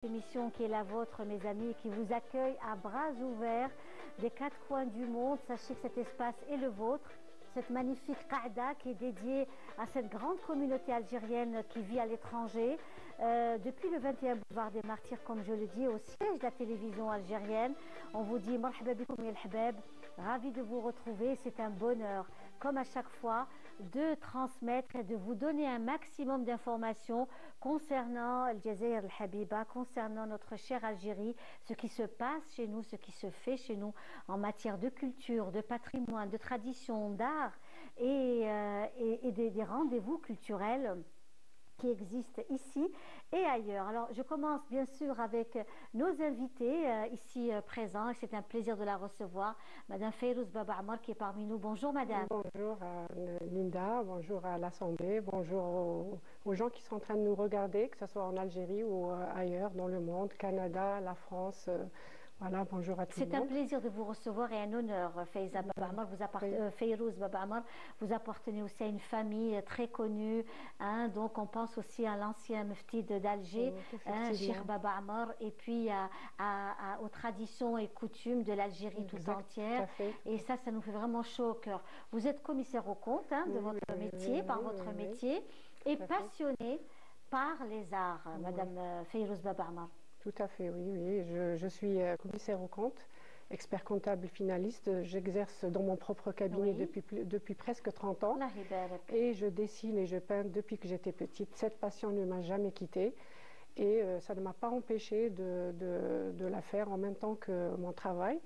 Émission qui est la vôtre, mes amis, qui vous accueille à bras ouverts des quatre coins du monde. Sachez que cet espace est le vôtre. Cette magnifique Qaada qui est dédiée à cette grande communauté algérienne qui vit à l'étranger. Depuis le 21 boulevard des Martyrs, comme je le dis, au siège de la télévision algérienne. On vous dit marhaba bikoum ya al-habab, ravi de vous retrouver. C'est un bonheur, comme à chaque fois, de transmettre et de vous donner un maximum d'informations concernant Al-Jazair al-Habiba, concernant notre chère Algérie, ce qui se passe chez nous, ce qui se fait chez nous en matière de culture, de patrimoine, de tradition, d'art et des rendez-vous culturels qui existent ici et ailleurs. Alors, je commence bien sûr avec nos invités ici présents et c'est un plaisir de la recevoir. Madame Fayrouz Baba Amar qui est parmi nous. Bonjour Madame. Bonjour à Linda, bonjour à l'Assemblée, bonjour aux gens qui sont en train de nous regarder, que ce soit en Algérie ou ailleurs dans le monde, Canada, la France. Voilà, bonjour à tout le monde. C'est un plaisir de vous recevoir et un honneur, Fayza Baba Amar. Fayrouz Baba Amar, vous appartenez aussi à une famille très connue. Hein, donc, on pense aussi à l'ancien mufti d'Alger, Cheikh Baba Amar, et puis aux traditions et coutumes de l'Algérie tout entière. Et ça nous fait vraiment chaud au cœur. Vous êtes commissaire aux comptes de votre métier, par votre métier, et passionnée par les arts, Madame Fayrouz Baba Amar. Tout à fait, oui. Je suis commissaire aux comptes, expert comptable finaliste. J'exerce dans mon propre cabinet depuis presque 30 ans. Et je dessine et je peins depuis que j'étais petite. Cette passion ne m'a jamais quittée. Et ça ne m'a pas empêché de la faire en même temps que mon travail.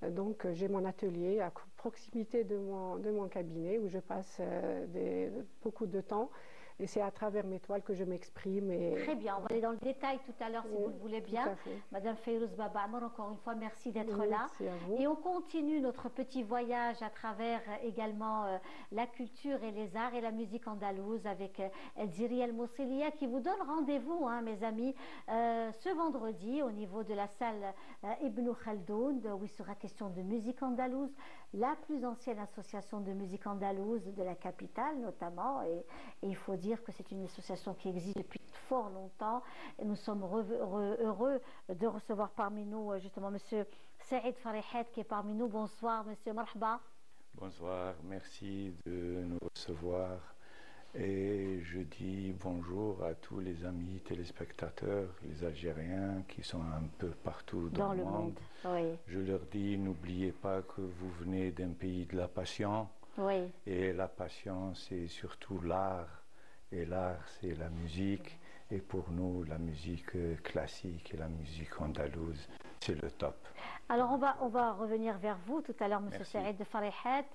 Donc j'ai mon atelier à proximité de mon cabinet où je passe beaucoup de temps. Et c'est à travers mes toiles que je m'exprime. Très bien, on va aller dans le détail tout à l'heure si vous le voulez bien. Madame Fayrouz Baba Amar, encore une fois, merci d'être là. Merci à vous. Et on continue notre petit voyage à travers également la culture et les arts et la musique andalouse avec Ziri El Mousselia qui vous donne rendez-vous, mes amis, ce vendredi au niveau de la salle Ibn Khaldoun où il sera question de musique andalouse, la plus ancienne association de musique andalouse de la capitale notamment. Et il faut dire que c'est une association qui existe depuis fort longtemps et nous sommes heureux de recevoir parmi nous justement Monsieur Saïd Farihat qui est parmi nous. Bonsoir Monsieur, marhaba. Bonsoir, merci de nous recevoir et je dis bonjour à tous les amis téléspectateurs, les Algériens qui sont un peu partout dans le monde. Oui. Je leur dis, n'oubliez pas que vous venez d'un pays de la passion. Oui. Et la passion, c'est surtout l'art. Et l'art, c'est la musique. Et pour nous, la musique classique et la musique andalouse, c'est le top. Alors, on va revenir vers vous tout à l'heure, Monsieur Saïd Farihat.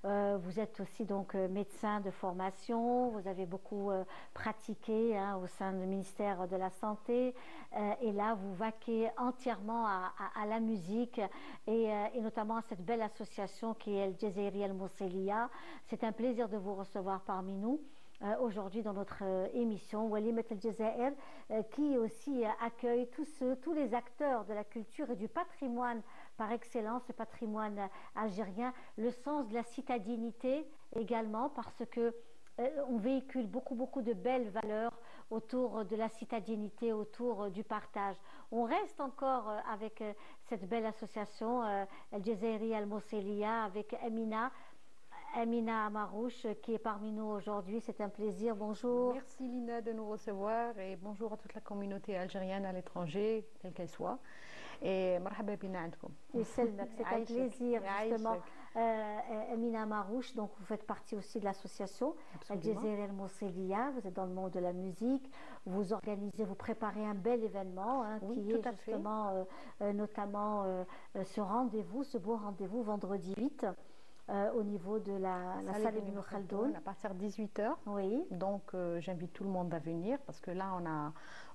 Vous êtes aussi donc médecin de formation. Vous avez beaucoup pratiqué au sein du ministère de la Santé. Et là, vous vaquez entièrement à la musique et notamment à cette belle association qui est El Jazairi El Mousselia. C'est un plaisir de vous recevoir parmi nous. Aujourd'hui dans notre émission Walimat Al-Jazair qui aussi accueille tous les acteurs de la culture et du patrimoine par excellence, le patrimoine algérien, le sens de la citadinité également parce que on véhicule beaucoup de belles valeurs autour de la citadinité, autour du partage. On reste encore avec cette belle association Al-Jazairi Al-Mousselia avec Amina Amarouche qui est parmi nous aujourd'hui. C'est un plaisir. Bonjour. Merci Lina de nous recevoir et bonjour à toute la communauté algérienne à l'étranger, quelle qu'elle soit. Et marhaba bina andkoum. C'est un plaisir justement. Amina Amarouche, donc vous faites partie aussi de l'association Al-Jazair El Mousselia. Vous êtes dans le monde de la musique. Vous organisez, vous préparez un bel événement qui est justement notamment ce rendez-vous, ce beau rendez-vous vendredi 8. Au niveau de la salle Ibn Khaldoun. À partir de 18h. Oui. Donc, j'invite tout le monde à venir parce que là,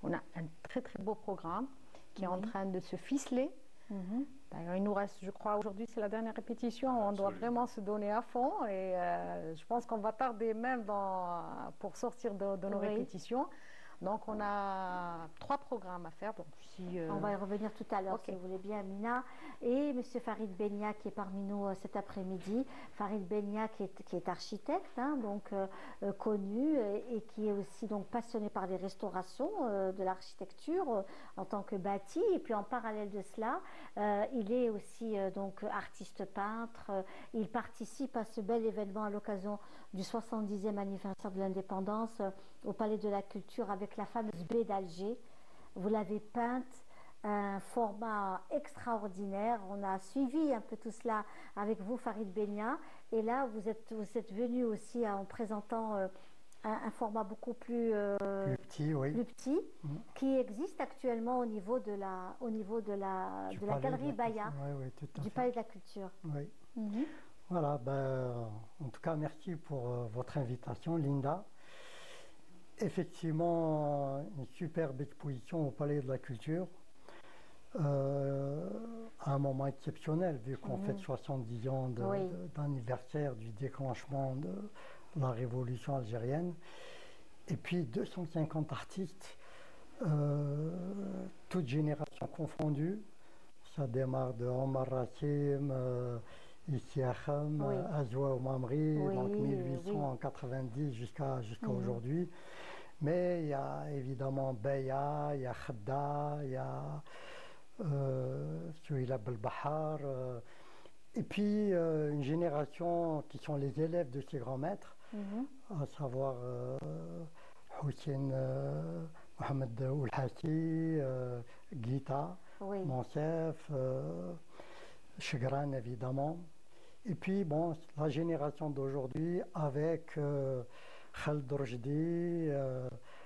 on a un très beau programme qui est en train de se ficeler. D'ailleurs, il nous reste, je crois, aujourd'hui, c'est la dernière répétition. On doit vraiment se donner à fond et je pense qu'on va tarder même pour sortir de nos répétitions. Donc on a 3 programmes à faire. Donc, on va y revenir tout à l'heure, si vous voulez bien, Amina. Et M. Farid Benia qui est parmi nous cet après-midi. Farid Benia qui est architecte, hein, donc connu et qui est aussi donc passionné par les restaurations de l'architecture en tant que bâti. Et puis en parallèle de cela, il est aussi donc artiste peintre. Il participe à ce bel événement à l'occasion du 70e anniversaire de l'indépendance au Palais de la Culture avec la fameuse baie d'Alger. Vous l'avez peinte, un format extraordinaire. On a suivi un peu tout cela avec vous, Farid Benia. Et là, vous êtes venu aussi en présentant un format beaucoup plus petit, qui existe actuellement au niveau de la galerie Baya, du Palais de la Culture. Oui. Voilà, en tout cas, merci pour votre invitation, Linda. Effectivement, une superbe exposition au Palais de la Culture, à un moment exceptionnel, vu qu'on fait 70 ans d'anniversaire du déclenchement de la révolution algérienne. Et puis 250 artistes, toutes générations confondues. Ça démarre de Omar Rassim, Issi Akham, Azwa Mamri, donc 1890 jusqu'à aujourd'hui. Mais il y a évidemment Beya, il y a Khadda, il y a Souila Belbahar, et puis une génération qui sont les élèves de ces grands maîtres, à savoir Hussein Mohamed Oulhassi, Guita, Monsef, Chegran évidemment. Et puis bon, la génération d'aujourd'hui avec Khaled Rochdi.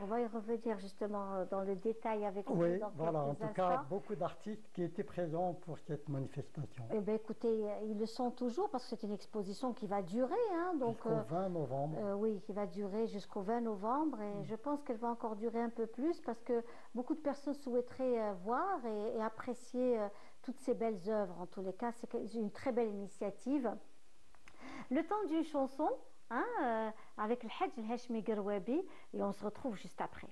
On va y revenir justement dans le détail avec vous. Oui, dans voilà, en quelques tout cas, instants. beaucoup d'artistes qui étaient présents pour cette manifestation. Eh bien, écoutez, ils le sont toujours parce que c'est une exposition qui va durer. Hein, jusqu'au 20 novembre. Oui, qui va durer jusqu'au 20 novembre et je pense qu'elle va encore durer un peu plus parce que beaucoup de personnes souhaiteraient voir et apprécier toutes ces belles œuvres. En tous les cas, c'est une très belle initiative. Le temps d'une chanson, hein, avec le Hadj El Hachmi Gerwabi, et on se retrouve juste après.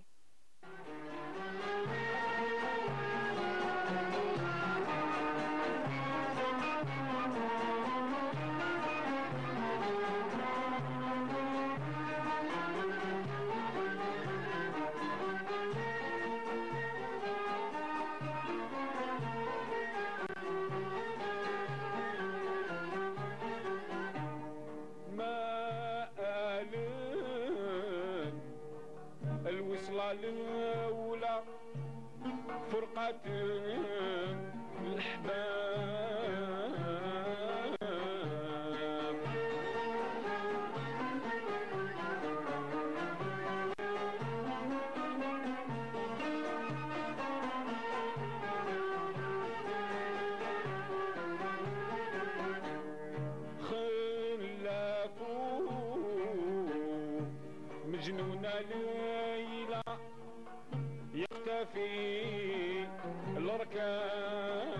الأولى فرقة الأحباب خلافو مجنون ليلى يختفي الركاب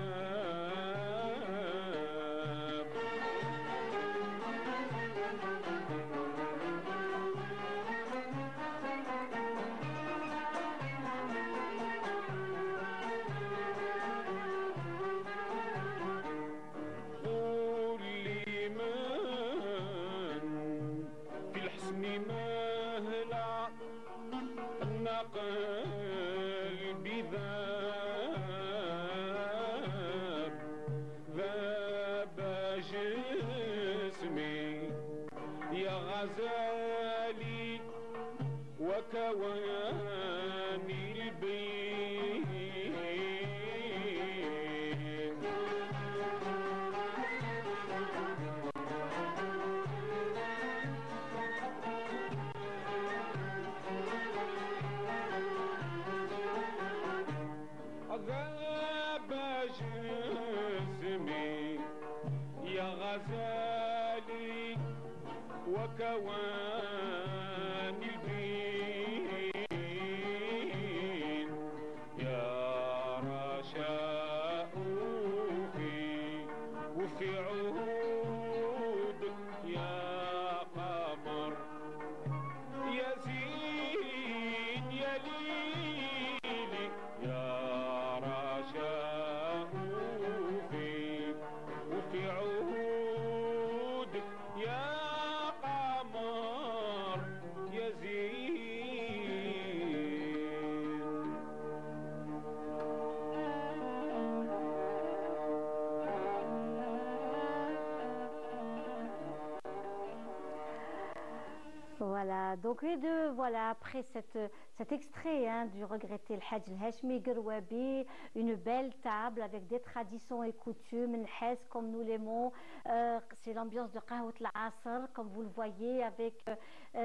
قول لي من في الحسن مهلا النقل ذاب جسمي يا غزالي وكواني البين ذاب جسمي يا غزالي وكواني البين يا رشاء وفي عهودك يا قمر يا زين يا ليل Voilà, donc voilà, après cet extrait hein, du regretté le Hajj el-Hachmi Gerwabi, une belle table avec des traditions et coutumes, Nhes comme nous l'aimons, c'est l'ambiance de Qahwat al-Asr, comme vous le voyez, avec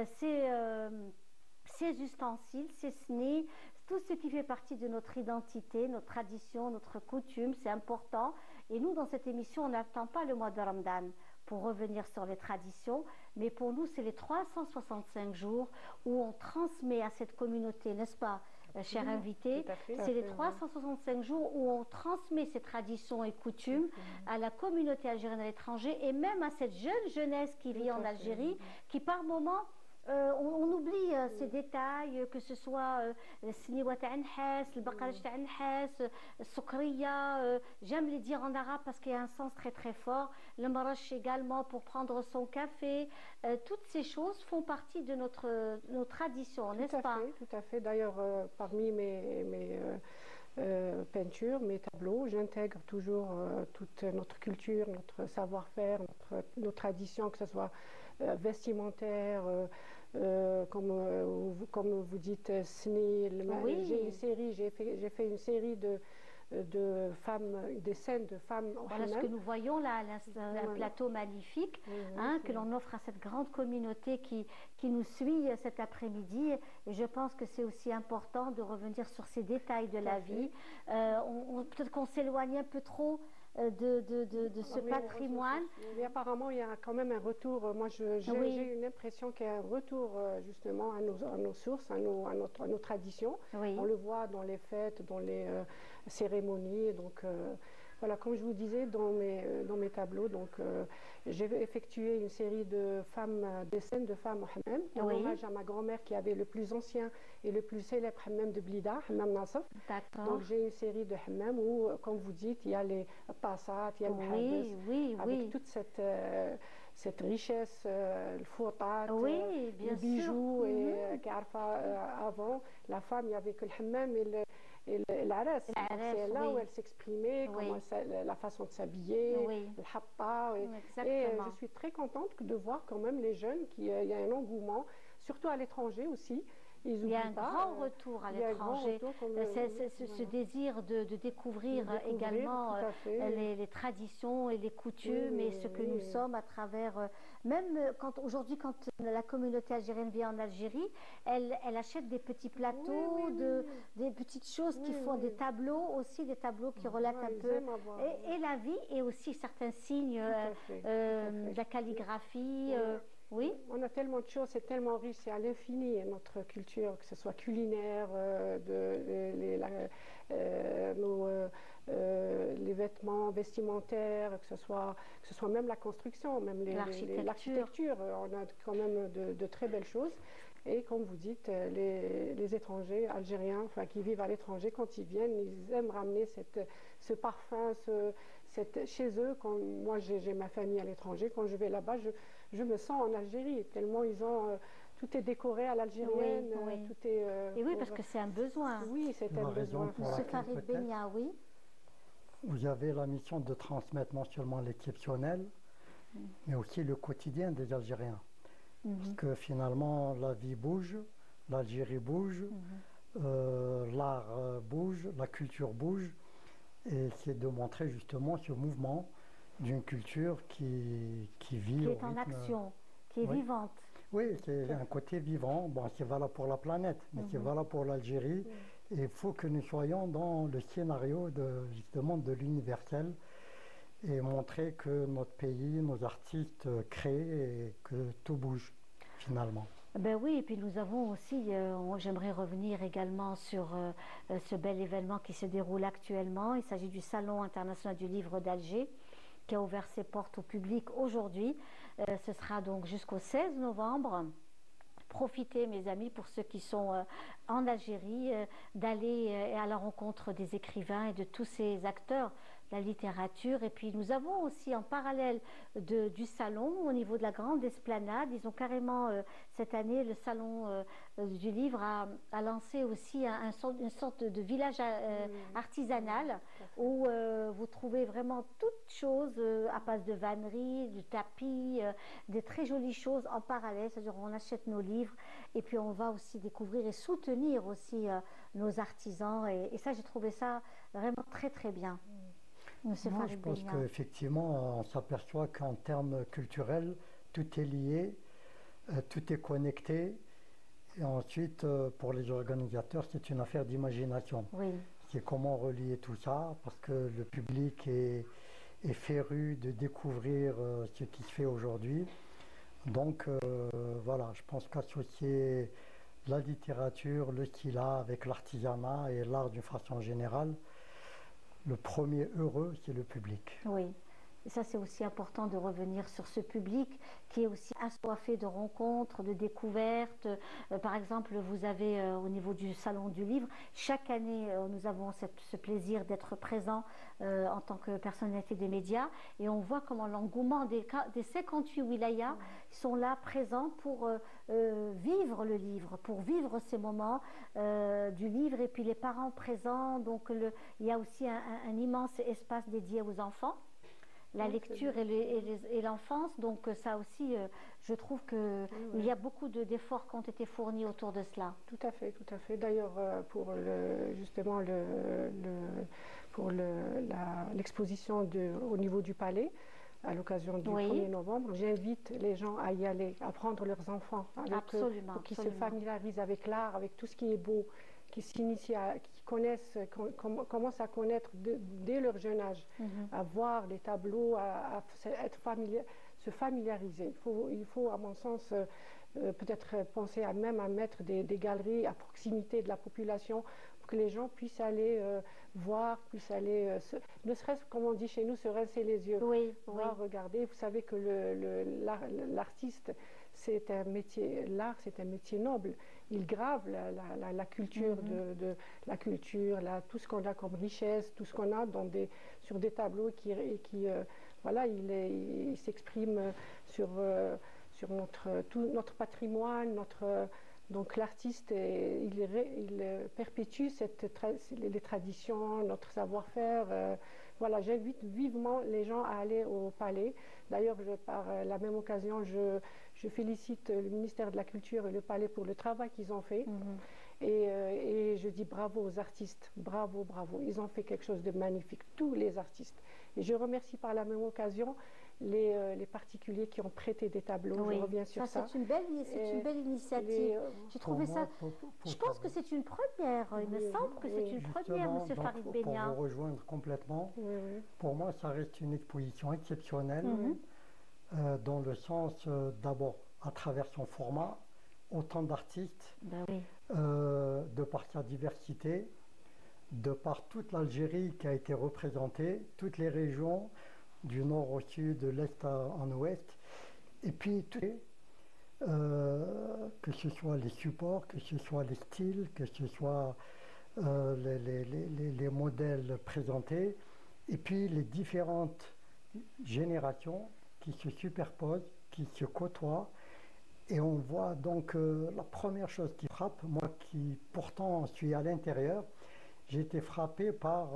ces ustensiles, ces snis, tout ce qui fait partie de notre identité, notre tradition, notre coutume, c'est important. Et nous, dans cette émission, on n'attend pas le mois de Ramadan pour revenir sur les traditions, mais pour nous, c'est les 365 jours où on transmet à cette communauté, n'est-ce pas, cher invité? C'est les 365 jours où on transmet ces traditions et coutumes à la communauté algérienne à l'étranger et même à cette jeune jeunesse qui vit en Algérie, qui par moments on oublie ces détails, que ce soit le sniwa t'a Nhes, le baqaraj t'a Nhes, le soukriya, j'aime les dire en arabe parce qu'il y a un sens très très fort, le marash également pour prendre son café, toutes ces choses font partie de nos traditions, n'est-ce pas? Tout à fait, d'ailleurs parmi mes peintures, mes tableaux, j'intègre toujours toute notre culture, notre savoir-faire, nos traditions, que ce soit vestimentaire, comme vous dites, SNI. Oui. J'ai fait une série de femmes, des scènes de femmes au Voilà Hammam. ce que nous voyons là, un plateau magnifique que l'on offre à cette grande communauté qui nous suit cet après-midi. Et je pense que c'est aussi important de revenir sur ces détails de la vie. Peut-être qu'on s'éloigne un peu trop de ce patrimoine. Mais apparemment, il y a quand même un retour. Moi, j'ai une impression qu'il y a un retour justement à nos sources, à nos traditions. Oui. On le voit dans les fêtes, dans les cérémonies. Donc, voilà, comme je vous disais, dans mes tableaux, donc, j'ai effectué une série de femmes, des scènes de femmes au hammam, en hommage à ma grand-mère qui avait le plus ancien et le plus célèbre hammam de Blida, Hammam Nasaf. Donc j'ai une série de hammam où, comme vous dites, il y a les passat, il y a le avec toute cette richesse, le foutat, les bijoux, et avant, la femme, il n'y avait que le hammam et l'Aras, c'est là où elle s'exprimait, la façon de s'habiller, le hatta. Et je suis très contente de voir quand même les jeunes qu'il y a un engouement, surtout à l'étranger aussi. Il y a un grand retour à l'étranger, ce désir de découvrir également les traditions et les coutumes et ce que nous sommes à travers, même aujourd'hui quand la communauté algérienne vient en Algérie, elle achète des petits plateaux, des petites choses qui font des tableaux aussi, des tableaux qui relatent un peu et la vie et aussi certains signes de la calligraphie. Oui. On a tellement de choses, c'est tellement riche, c'est à l'infini notre culture, que ce soit culinaire, les vêtements vestimentaires, que ce soit même la construction, même l'architecture. On a quand même de très belles choses. Et comme vous dites, les étrangers algériens, enfin qui vivent à l'étranger, quand ils viennent, ils aiment ramener ce parfum, chez eux. Quand moi j'ai ma famille à l'étranger, quand je vais là-bas, je me sens en Algérie, tellement ils ont tout est décoré à l'algérienne, tout est. Et oui, parce que c'est un besoin. Oui, c'est un besoin. Oui. Vous avez la mission de transmettre non seulement l'exceptionnel, mais aussi le quotidien des Algériens. Parce que finalement, la vie bouge, l'Algérie bouge, l'art bouge, la culture bouge. Et c'est de montrer justement ce mouvement d'une culture qui vit. Qui est en action, qui est vivante. Oui, c'est un côté vivant. Bon, c'est valable pour la planète, mais c'est valable pour l'Algérie. Et il faut que nous soyons dans le scénario justement de l'universel et montrer que notre pays, nos artistes créent et que tout bouge finalement. Ben oui, et puis nous avons aussi, j'aimerais revenir également sur ce bel événement qui se déroule actuellement. Il s'agit du Salon international du livre d'Alger qui a ouvert ses portes au public aujourd'hui. Ce sera donc jusqu'au 16 novembre. Profitez, mes amis, pour ceux qui sont en Algérie, d'aller à la rencontre des écrivains et de tous ces acteurs la littérature. Et puis nous avons aussi en parallèle du salon, au niveau de la grande esplanade, ils ont carrément cette année, le salon du livre a lancé aussi une sorte de village artisanal où vous trouvez vraiment toutes choses à base de vannerie, du tapis, des très jolies choses en parallèle. C'est-à-dire on achète nos livres et puis on va aussi découvrir et soutenir aussi nos artisans. Et ça, j'ai trouvé ça vraiment très très bien. Moi, je pense qu'effectivement, on s'aperçoit qu'en termes culturels, tout est lié, tout est connecté. Et ensuite, pour les organisateurs, c'est une affaire d'imagination. Oui. C'est comment relier tout ça, parce que le public est féru de découvrir ce qui se fait aujourd'hui. Donc, voilà, je pense qu'associer la littérature, le stylat avec l'artisanat et l'art d'une façon générale, le premier heureux, c'est le public. Oui. Et ça, c'est aussi important de revenir sur ce public qui est aussi assoiffé de rencontres, de découvertes. Par exemple, vous avez au niveau du Salon du Livre, chaque année, nous avons ce plaisir d'être présents en tant que personnalité des médias. Et on voit comment l'engouement des 58 wilayas sont là présents pour vivre le livre, pour vivre ces moments du livre. Et puis les parents présents, donc il y a aussi un immense espace dédié aux enfants. La lecture et l'enfance, donc ça aussi, je trouve qu'il y a beaucoup d'efforts qui ont été fournis autour de cela. Tout à fait, tout à fait. D'ailleurs, pour justement l'exposition au niveau du palais, à l'occasion du 1er novembre, j'invite les gens à y aller, à prendre leurs enfants, pour qu'ils se familiarisent avec l'art, avec tout ce qui est beau, qui s'initient, qui connaissent, commencent à connaître dès leur jeune âge, à voir les tableaux, à se familiariser. Il faut, à mon sens, peut-être penser même à mettre des galeries à proximité de la population pour que les gens puissent aller voir, puissent aller, ne serait-ce, comme on dit chez nous, se rincer les yeux, voir, regarder. Vous savez que l'artiste, c'est un métier, l'art, c'est un métier noble. Il grave la culture, tout ce qu'on a comme richesse, tout ce qu'on a sur des tableaux voilà, il s'exprime sur tout notre patrimoine, donc l'artiste, il perpétue les traditions, notre savoir-faire. Voilà, j'invite vivement les gens à aller au palais. D'ailleurs, par la même occasion, je félicite le ministère de la Culture et le palais pour le travail qu'ils ont fait. Et je dis bravo aux artistes, bravo, bravo. Ils ont fait quelque chose de magnifique, tous les artistes. Et je remercie par la même occasion les particuliers qui ont prêté des tableaux. Je reviens sur ça. C'est une belle initiative. J'ai trouvé ça. Je pense que c'est une première. Il me semble que c'est une première, M. Farid Benia. Pour vous rejoindre complètement, pour moi, ça reste une exposition exceptionnelle, dans le sens, d'abord, à travers son format, autant d'artistes, de par sa diversité, de par toute l'Algérie qui a été représentée, toutes les régions, du nord au sud, de l'est en ouest, et puis que ce soit les supports, que ce soit les styles, que ce soit les modèles présentés, et puis les différentes générations qui se superposent, qui se côtoient, et on voit donc la première chose qui frappe, moi qui pourtant suis à l'intérieur, j'ai été frappé par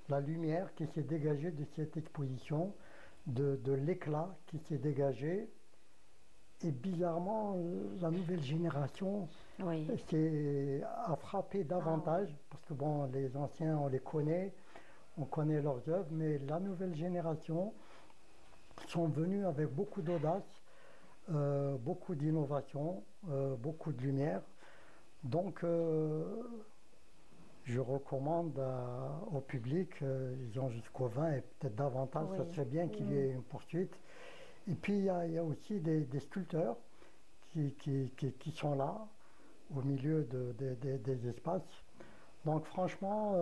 la lumière qui s'est dégagée de cette exposition, de l'éclat qui s'est dégagé. Et bizarrement, la nouvelle génération a frappé davantage, parce que bon, les anciens, on les connaît, on connaît leurs œuvres, mais la nouvelle génération sont venus avec beaucoup d'audace, beaucoup d'innovation, beaucoup de lumière. Donc, je recommande au public, ils ont jusqu'au 20 et peut-être davantage, ça serait bien qu'il y ait une poursuite. Et puis il y a aussi des sculpteurs qui sont là, au milieu des espaces. Donc franchement,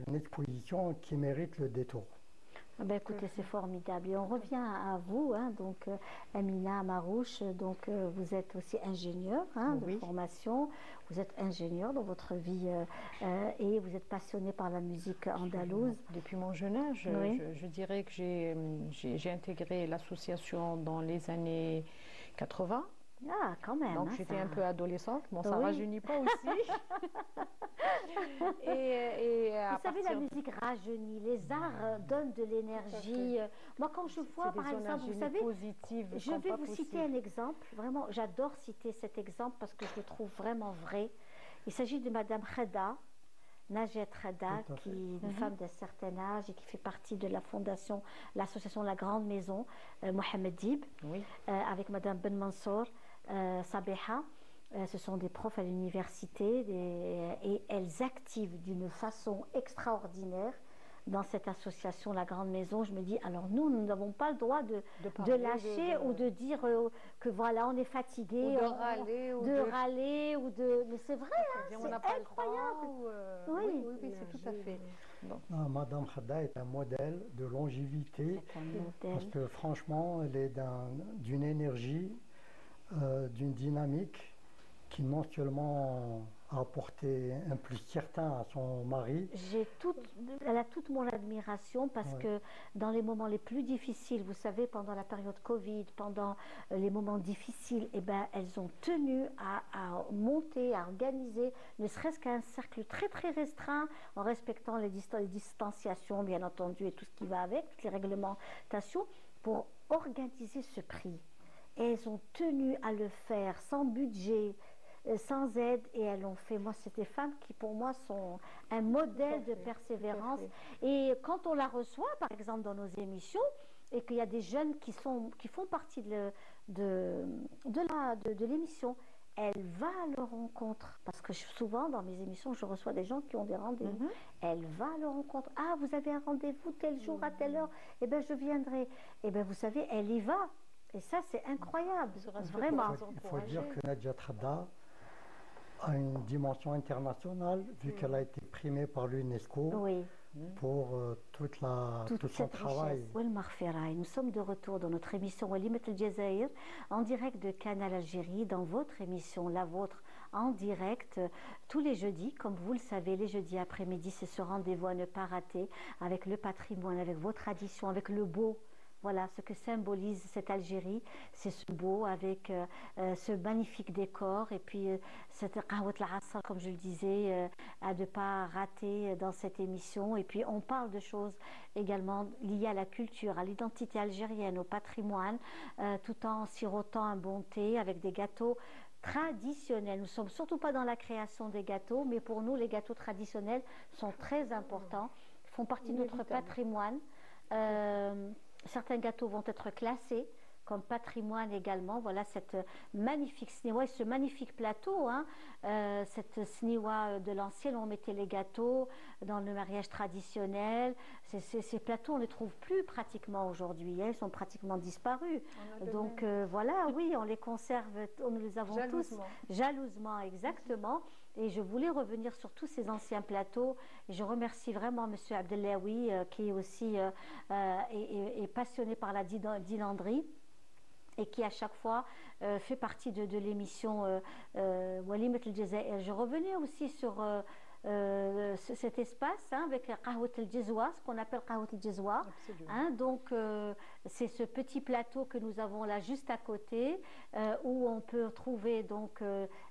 une exposition qui mérite le détour. Ben, écoutez, c'est formidable. Et on revient à vous, hein, donc Amina Marouche, donc vous êtes aussi ingénieur de formation, vous êtes ingénieur dans votre vie et vous êtes passionné par la musique andalouse. Depuis mon jeune âge, je dirais que j'ai intégré l'association dans les années 80. Ah, quand même. Donc j'étais un peu adolescente, bon ça ne rajeunit pas aussi. Vous savez, la musique rajeunit, les arts donnent de l'énergie. Moi, quand je vois, par exemple, vous savez, je vais vous citer un exemple. Vraiment, j'adore citer cet exemple parce que je le trouve vraiment vrai. Il s'agit de Madame Kheda, Najet Kheda, qui est une femme d'un certain âge et qui fait partie de la fondation, l'association La Grande Maison, Mohamed Dib, avec Madame Ben Mansour. Sabeha, ce sont des profs à l'université et elles activent d'une façon extraordinaire dans cette association La Grande Maison. Je me dis, alors nous n'avons pas le droit de lâcher ou de dire que voilà, on est fatigué, ou de râler, mais c'est vrai, hein, c'est incroyable. Oui, c'est tout à fait. Madame Kheda est un modèle de longévité, parce que franchement, elle est d'une énergie, d'une dynamique qui non seulement a apporté un plus certain à son mari. Elle a toute mon admiration parce que dans les moments les plus difficiles, vous savez, pendant la période Covid, pendant les moments difficiles, eh ben, elles ont tenu à monter, à organiser, ne serait-ce qu'un cercle très très restreint, en respectant les distanciations, bien entendu, et tout ce qui va avec, toutes les réglementations, pour organiser ce prix. Et elles ont tenu à le faire sans budget, sans aide, et elles l'ont fait. Moi, c'est des femmes qui, pour moi, sont un modèle de persévérance. Et quand on la reçoit, par exemple, dans nos émissions, et qu'il y a des jeunes qui font partie de l'émission, elle va à leur rencontre. Parce que souvent, dans mes émissions, je reçois des gens qui ont des rendez-vous. Elle va à leur rencontre. Ah, vous avez un rendez-vous tel jour, à telle heure, eh bien, je viendrai. Eh bien, vous savez, elle y va. Et ça, c'est incroyable, vraiment. Il faut dire que Najet Kheda a une dimension internationale, vu qu'elle a été primée par l'UNESCO pour tout son travail. Nous sommes de retour dans notre émission Walimat El Jazair, en direct de Canal Algérie, dans votre émission, la vôtre, en direct, tous les jeudis. Comme vous le savez, les jeudis après-midi, c'est ce rendez-vous à ne pas rater, avec le patrimoine, avec vos traditions, avec le beau. Voilà ce que symbolise cette Algérie, c'est ce beau avec ce magnifique décor et puis cette qahwat al-asr, comme je le disais, à ne pas rater dans cette émission. Et puis on parle de choses également liées à la culture, à l'identité algérienne, au patrimoine, tout en sirotant un bon thé avec des gâteaux traditionnels. Nous ne sommes surtout pas dans la création des gâteaux, mais pour nous, les gâteaux traditionnels sont très importants, font partie de notre patrimoine. Certains gâteaux vont être classés comme patrimoine également. Voilà cette magnifique sniwa, ce magnifique plateau, cette sniwa de l'ancienne, on mettait les gâteaux dans le mariage traditionnel. Ces plateaux, on ne les trouve plus pratiquement aujourd'hui, ils sont pratiquement disparus. Donc voilà, oui, on les conserve, nous les avons tous jalousement, exactement. Et je voulais revenir sur tous ces anciens plateaux. Et je remercie vraiment M. Abdellaoui, qui est aussi est passionné par la dinanderie et qui à chaque fois fait partie de l'émission Walimat El Jazair. Je revenais aussi sur cet espace avec Qahwat El Jazwa, ce qu'on appelle Qahwat El Jazwa. Donc c'est ce petit plateau que nous avons là juste à côté où on peut trouver donc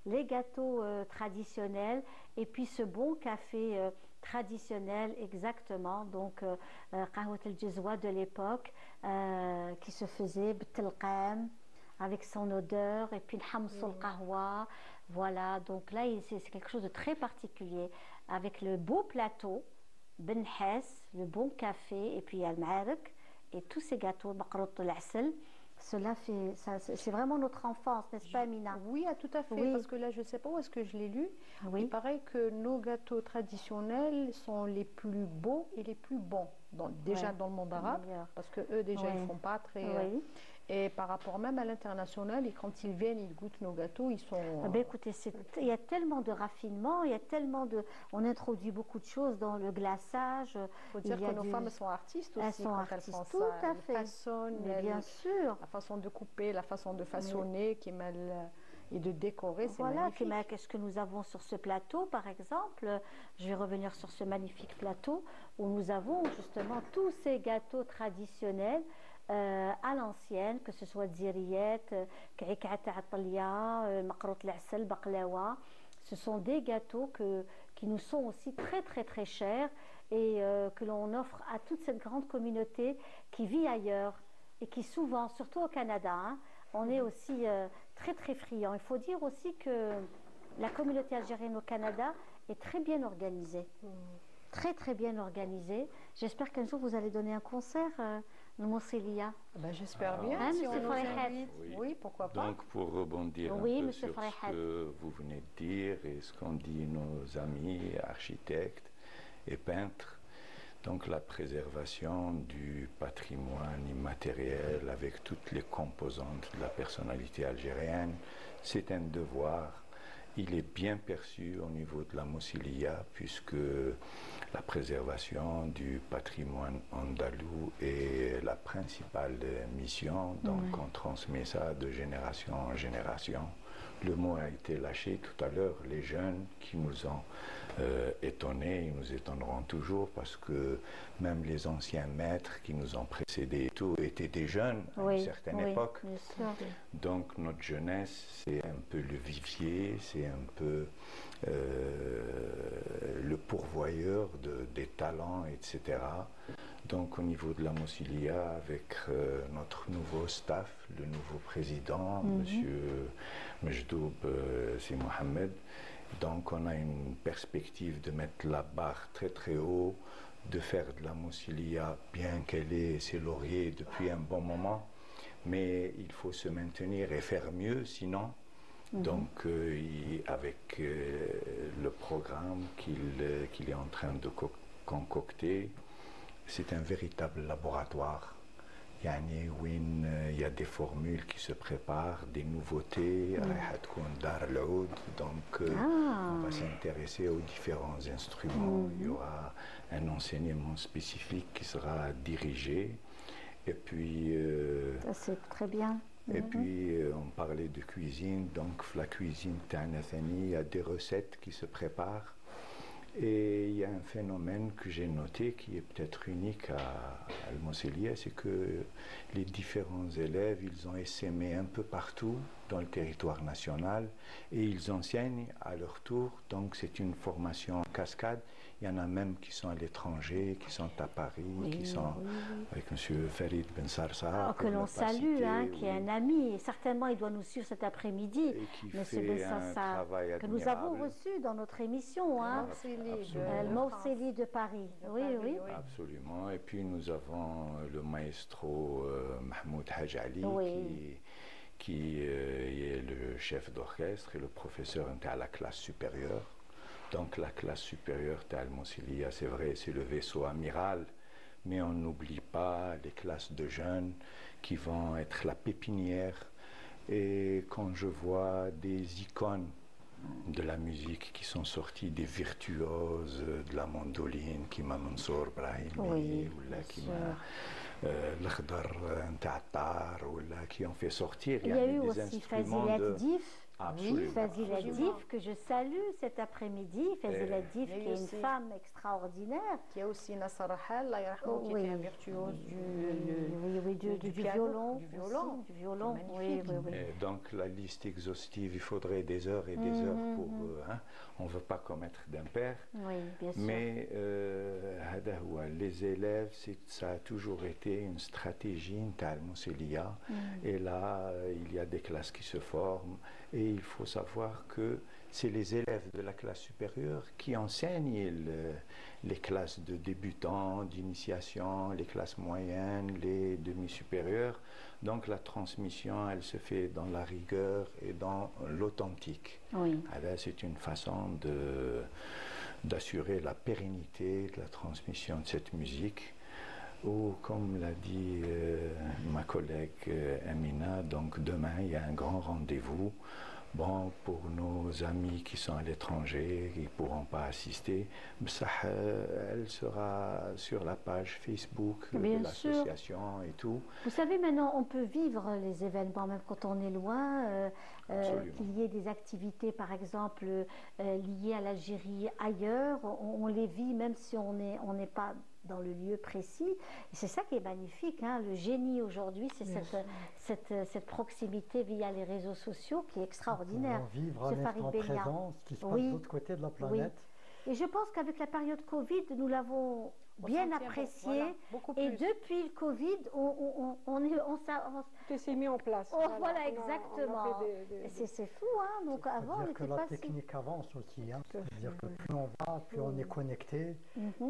les gâteaux traditionnels et puis ce bon café traditionnel, exactement, donc Qahwat El Jazwa de l'époque qui se faisait b'telqam avec son odeur et puis le hamsul qahwa. Voilà, donc là c'est quelque chose de très particulier avec le beau plateau ben hess, le bon café et puis il y a le ma'arek et tous ces gâteaux maqrout al-asl. Cela fait, c'est vraiment notre enfance, n'est-ce pas, Amina? Oui, tout à fait, parce que là, je ne sais pas où est-ce que je l'ai lu. Il paraît que nos gâteaux traditionnels sont les plus beaux et les plus bons, déjà dans le monde arabe, parce que eux déjà ils font pas très. Et par rapport même à l'international, et quand ils viennent, ils goûtent nos gâteaux, ils sont... écoutez, il y a tellement de raffinement, il y a tellement de... On introduit beaucoup de choses dans le glaçage. Il faut dire que nos femmes sont artistes aussi. Elles sont artistes, elles tout à fait. Façonnent, bien sûr. La façon de couper, la façon de façonner, qui mêle... Et de décorer, c'est magnifique. Voilà, qu'est-ce que nous avons sur ce plateau, par exemple. Je vais revenir sur ce magnifique plateau où nous avons justement tous ces gâteaux traditionnels à l'ancienne, que ce soit dziriyet, ce sont des gâteaux qui nous sont aussi très très très chers et que l'on offre à toute cette grande communauté qui vit ailleurs et qui souvent, surtout au Canada, hein, on est aussi très très friand. Il faut dire aussi que la communauté algérienne au Canada est très bien organisée. Très très bien organisée. J'espère qu'un jour vous allez donner un concert, Mousselia. Ben, j'espère bien. Hein, si on nous invite. Oui, pourquoi pas. Donc pour rebondir un peu sur ce que vous venez de dire et ce qu'ont dit nos amis architectes et peintres, donc la préservation du patrimoine immatériel avec toutes les composantes de la personnalité algérienne, c'est un devoir. Il est bien perçu au niveau de la Mousselia puisque la préservation du patrimoine andalou est la principale mission, donc on transmet ça de génération en génération. Le mot a été lâché tout à l'heure, les jeunes qui nous ont étonnés, ils nous étonneront toujours parce que même les anciens maîtres qui nous ont précédés et tout étaient des jeunes à une certaine époque. Donc notre jeunesse, c'est un peu le vivier, c'est un peu le pourvoyeur des talents, etc. Donc au niveau de la Mousselia, avec notre nouveau staff, le nouveau président, Monsieur Mejdoub Si Mohamed, donc on a une perspective de mettre la barre très très haut, de faire de la Mousselia, bien qu'elle ait ses lauriers depuis un bon moment, mais il faut se maintenir et faire mieux sinon. Donc avec le programme qu'il est en train de concocter, c'est un véritable laboratoire. Il y a des formules qui se préparent, des nouveautés, donc on va s'intéresser aux différents instruments. Il y aura un enseignement spécifique qui sera dirigé. Et puis, c'est très bien. Et puis, on parlait de cuisine, donc la cuisine Ta'anathani, il y a des recettes qui se préparent. Et il y a un phénomène que j'ai noté qui est peut-être unique à Al-Mousselia, c'est que les différents élèves, ils ont essaimé un peu partout dans le territoire national et ils enseignent à leur tour, donc c'est une formation en cascade. Il y en a même qui sont à l'étranger, qui sont à Paris, qui sont avec M. Farid Ben Sarsa. Que l'on salue, hein, qui est un ami. Et certainement, il doit nous suivre cet après-midi. M. Ben Sarsa, que nous avons reçu dans notre émission. Le Mousselia de Paris. Oui. Absolument. Et puis, nous avons le maestro Mahmoud Hajali, qui est le chef d'orchestre et le professeur à la classe supérieure. Donc la classe supérieure d'Al-Mousselia, c'est vrai, c'est le vaisseau amiral, mais on n'oublie pas les classes de jeunes qui vont être la pépinière. Et quand je vois des icônes de la musique qui sont sorties, des virtuoses de la mandoline, qui m'a Mansour Brahimi, ou là qui m'a l'Khdar Ntatar, ou là qui ont fait sortir. Il y a eu aussi Fazilet Dif. Absolument. Oui, Fazilet Dif, que je salue cet après-midi. Fazilet Dif, qui est une femme extraordinaire. Il y a aussi Nasser Rahal, qui est un virtuose du violon. Du violon, oui. Donc la liste exhaustive, il faudrait des heures et des heures pour... on ne veut pas commettre d'impair. Oui, bien sûr. Mais les élèves, ça a toujours été une stratégie Al-Mousselia. Et là, il y a des classes qui se forment. Et il faut savoir que c'est les élèves de la classe supérieure qui enseignent les classes de débutants, d'initiation, les classes moyennes, les demi-supérieures. Donc la transmission, elle se fait dans la rigueur et dans l'authentique. C'est une façon d'assurer la pérennité de la transmission de cette musique. Ou comme l'a dit ma collègue Amina, donc demain il y a un grand rendez-vous. Bon, pour nos amis qui sont à l'étranger, qui ne pourront pas assister, elle sera sur la page Facebook de l'association et tout. Vous savez, maintenant, on peut vivre les événements, même quand on est loin, qu'il y ait des activités, par exemple, liées à l'Algérie ailleurs, on les vit même si on n'est pas dans le lieu précis. Et c'est ça qui est magnifique, hein. Le génie aujourd'hui, c'est cette proximité via les réseaux sociaux qui est extraordinaire. On vivre à l'instant présent ce qui se passe de l'autre côté de la planète. Oui. Et je pense qu'avec la période Covid, nous l'avons bien apprécié. Voilà, et depuis le Covid, tout s'est mis en place. Voilà, exactement. C'est fou, hein. Donc avant, on n'était pas. La technique avance aussi, hein. C'est-à-dire que plus on va, plus on est connecté,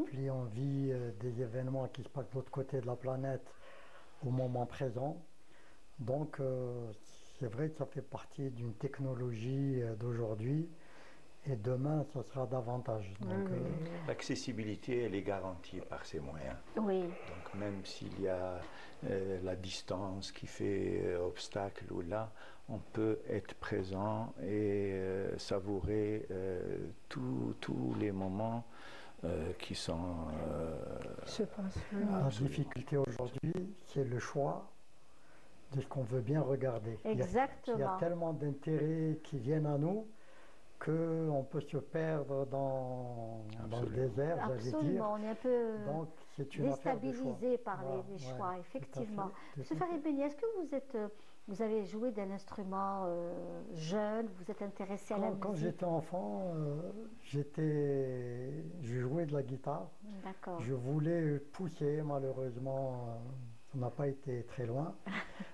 plus on vit des événements qui se passent de l'autre côté de la planète au moment présent. Donc c'est vrai que ça fait partie d'une technologie d'aujourd'hui. Et demain, ça sera davantage. L'accessibilité, elle est garantie par ces moyens. Oui. Donc même s'il y a la distance qui fait obstacle ou là, on peut être présent et savourer tous les moments qui sont... se passent. La difficulté aujourd'hui, c'est le choix de ce qu'on veut bien regarder. Exactement. Il y a tellement d'intérêts qui viennent à nous qu'on peut se perdre dans le désert, j'allais dire. On est un peu déstabilisé par les choix, effectivement. Monsieur Farid Beni, est-ce que vous avez joué d'un instrument jeune, vous êtes intéressé à la musique? Quand j'étais enfant, je jouais de la guitare. D'accord. Je voulais pousser, malheureusement, ça n'a pas été très loin.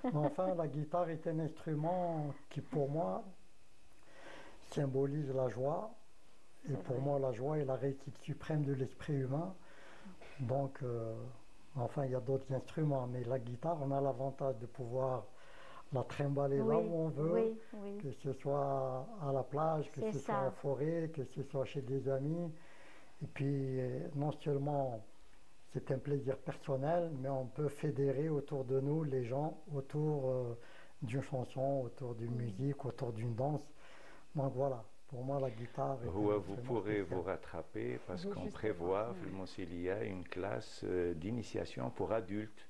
Mais enfin, la guitare est un instrument qui, pour moi, symbolise la joie. Et pour moi, la joie est la réussite suprême de l'esprit humain. Donc, enfin, il y a d'autres instruments, mais la guitare, on a l'avantage de pouvoir la trimballer là où on veut, que ce soit à la plage, que ce soit en forêt, que ce soit chez des amis. Et puis, non seulement c'est un plaisir personnel, mais on peut fédérer autour de nous les gens autour d'une chanson, autour d'une musique, autour d'une danse. Donc voilà, pour moi la guitare... Vous pourrez vous rattraper parce qu'on prévoit, le Mousselia, une classe d'initiation pour adultes.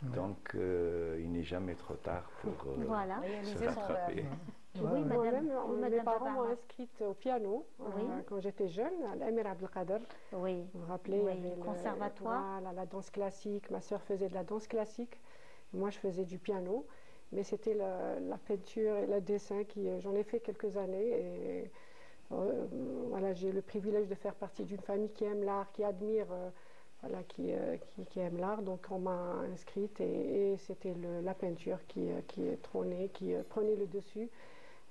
Donc il n'est jamais trop tard pour se rattraper. Oui, mes parents m'ont inscrite au piano quand j'étais jeune, à l'Amir Abdelkader. Oui. Vous vous rappelez, il y avait le conservatoire. La danse classique. Ma sœur faisait de la danse classique. Moi, je faisais du piano. Mais c'était la peinture et le dessin j'en ai fait quelques années. Et voilà, j'ai le privilège de faire partie d'une famille qui aime l'art, qui admire, qui aime l'art. Donc on m'a inscrite et c'était la peinture qui trônait, qui prenait le dessus.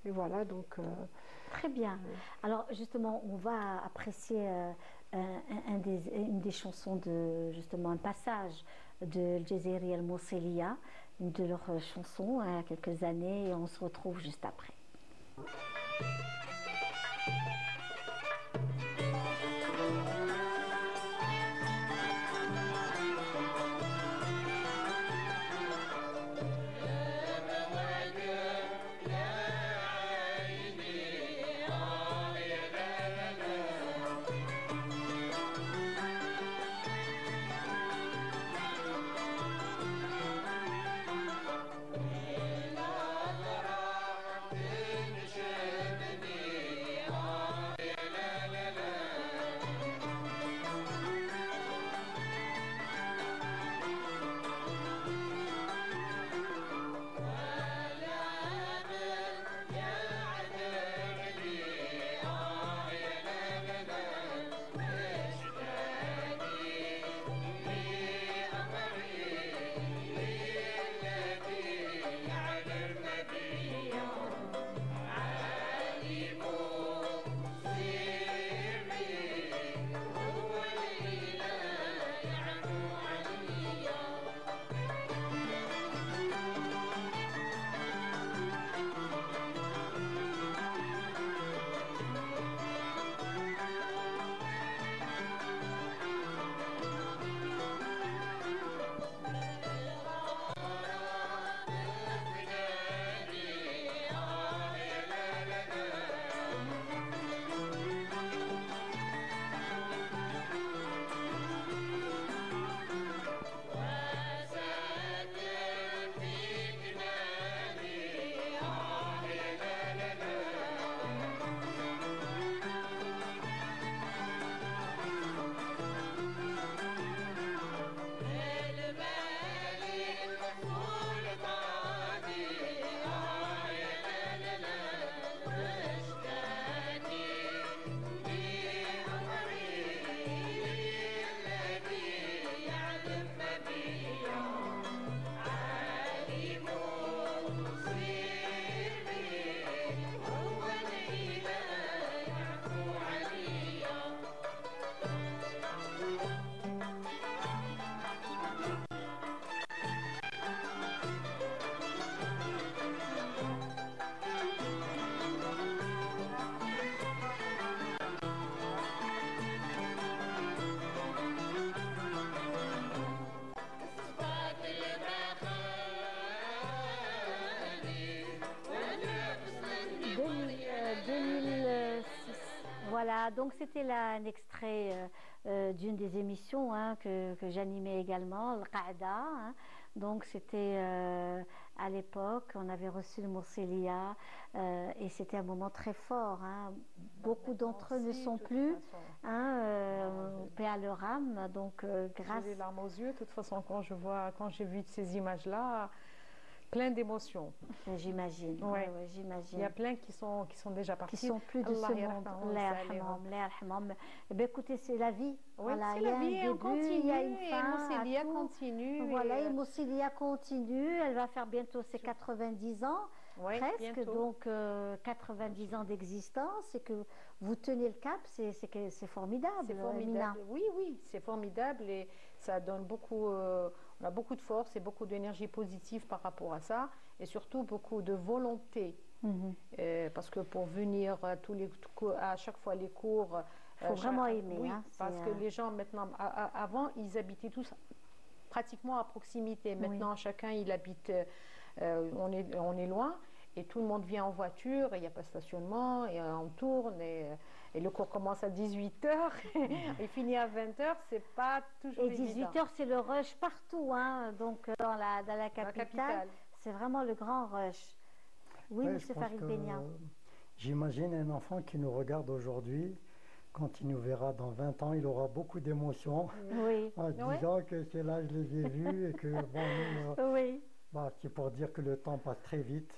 Et voilà, donc... Très bien. Alors justement, on va apprécier une des chansons justement un passage de Jazeeri El Mousselia, une de leurs chansons il y a quelques années, et on se retrouve juste après. شبني Voilà, donc c'était là un extrait d'une des émissions hein, que j'animais également, le Qaïda. Hein. Donc c'était à l'époque, on avait reçu le Mourselia et c'était un moment très fort. Hein. Beaucoup d'entre eux ne sont plus, hein, paix à leur âme. Donc grâce. J'ai les larmes aux yeux. De toute façon, quand j'ai vu ces images-là, plein d'émotions. J'imagine. Ouais. Ouais, j'imagine. Il y a plein qui sont déjà partis. Qui sont plus de ce monde. Eh bien, écoutez, c'est la vie. Oui, voilà, c'est la vie. On continue. Il y a une fin. Mousselia continue. Voilà, et Mousselia continue. Elle va faire bientôt ses 90 ans. Oui, presque, bientôt. Donc 90 ans d'existence et que vous tenez le cap, c'est formidable. C'est formidable. Oui, c'est formidable et ça donne beaucoup. On a beaucoup de force et beaucoup d'énergie positive par rapport à ça et surtout beaucoup de volonté. Parce que pour venir à chaque fois les cours, il faut vraiment aimer. Oui, hein, parce que les gens maintenant, avant, ils habitaient tous pratiquement à proximité. Maintenant, chacun il habite, on est loin. Et tout le monde vient en voiture, il n'y a pas de stationnement, et on tourne, et le cours commence à 18h, et finit à 20h, c'est pas toujours évident. Et 18h, c'est le rush partout, hein, donc dans la capitale, c'est vraiment le grand rush. Oui, ouais, monsieur Farid Benia. J'imagine un enfant qui nous regarde aujourd'hui, quand il nous verra dans 20 ans, il aura beaucoup d'émotions, oui. en disant que c'est là je les ai vus, et que bon, oui. C'est pour dire que le temps passe très vite.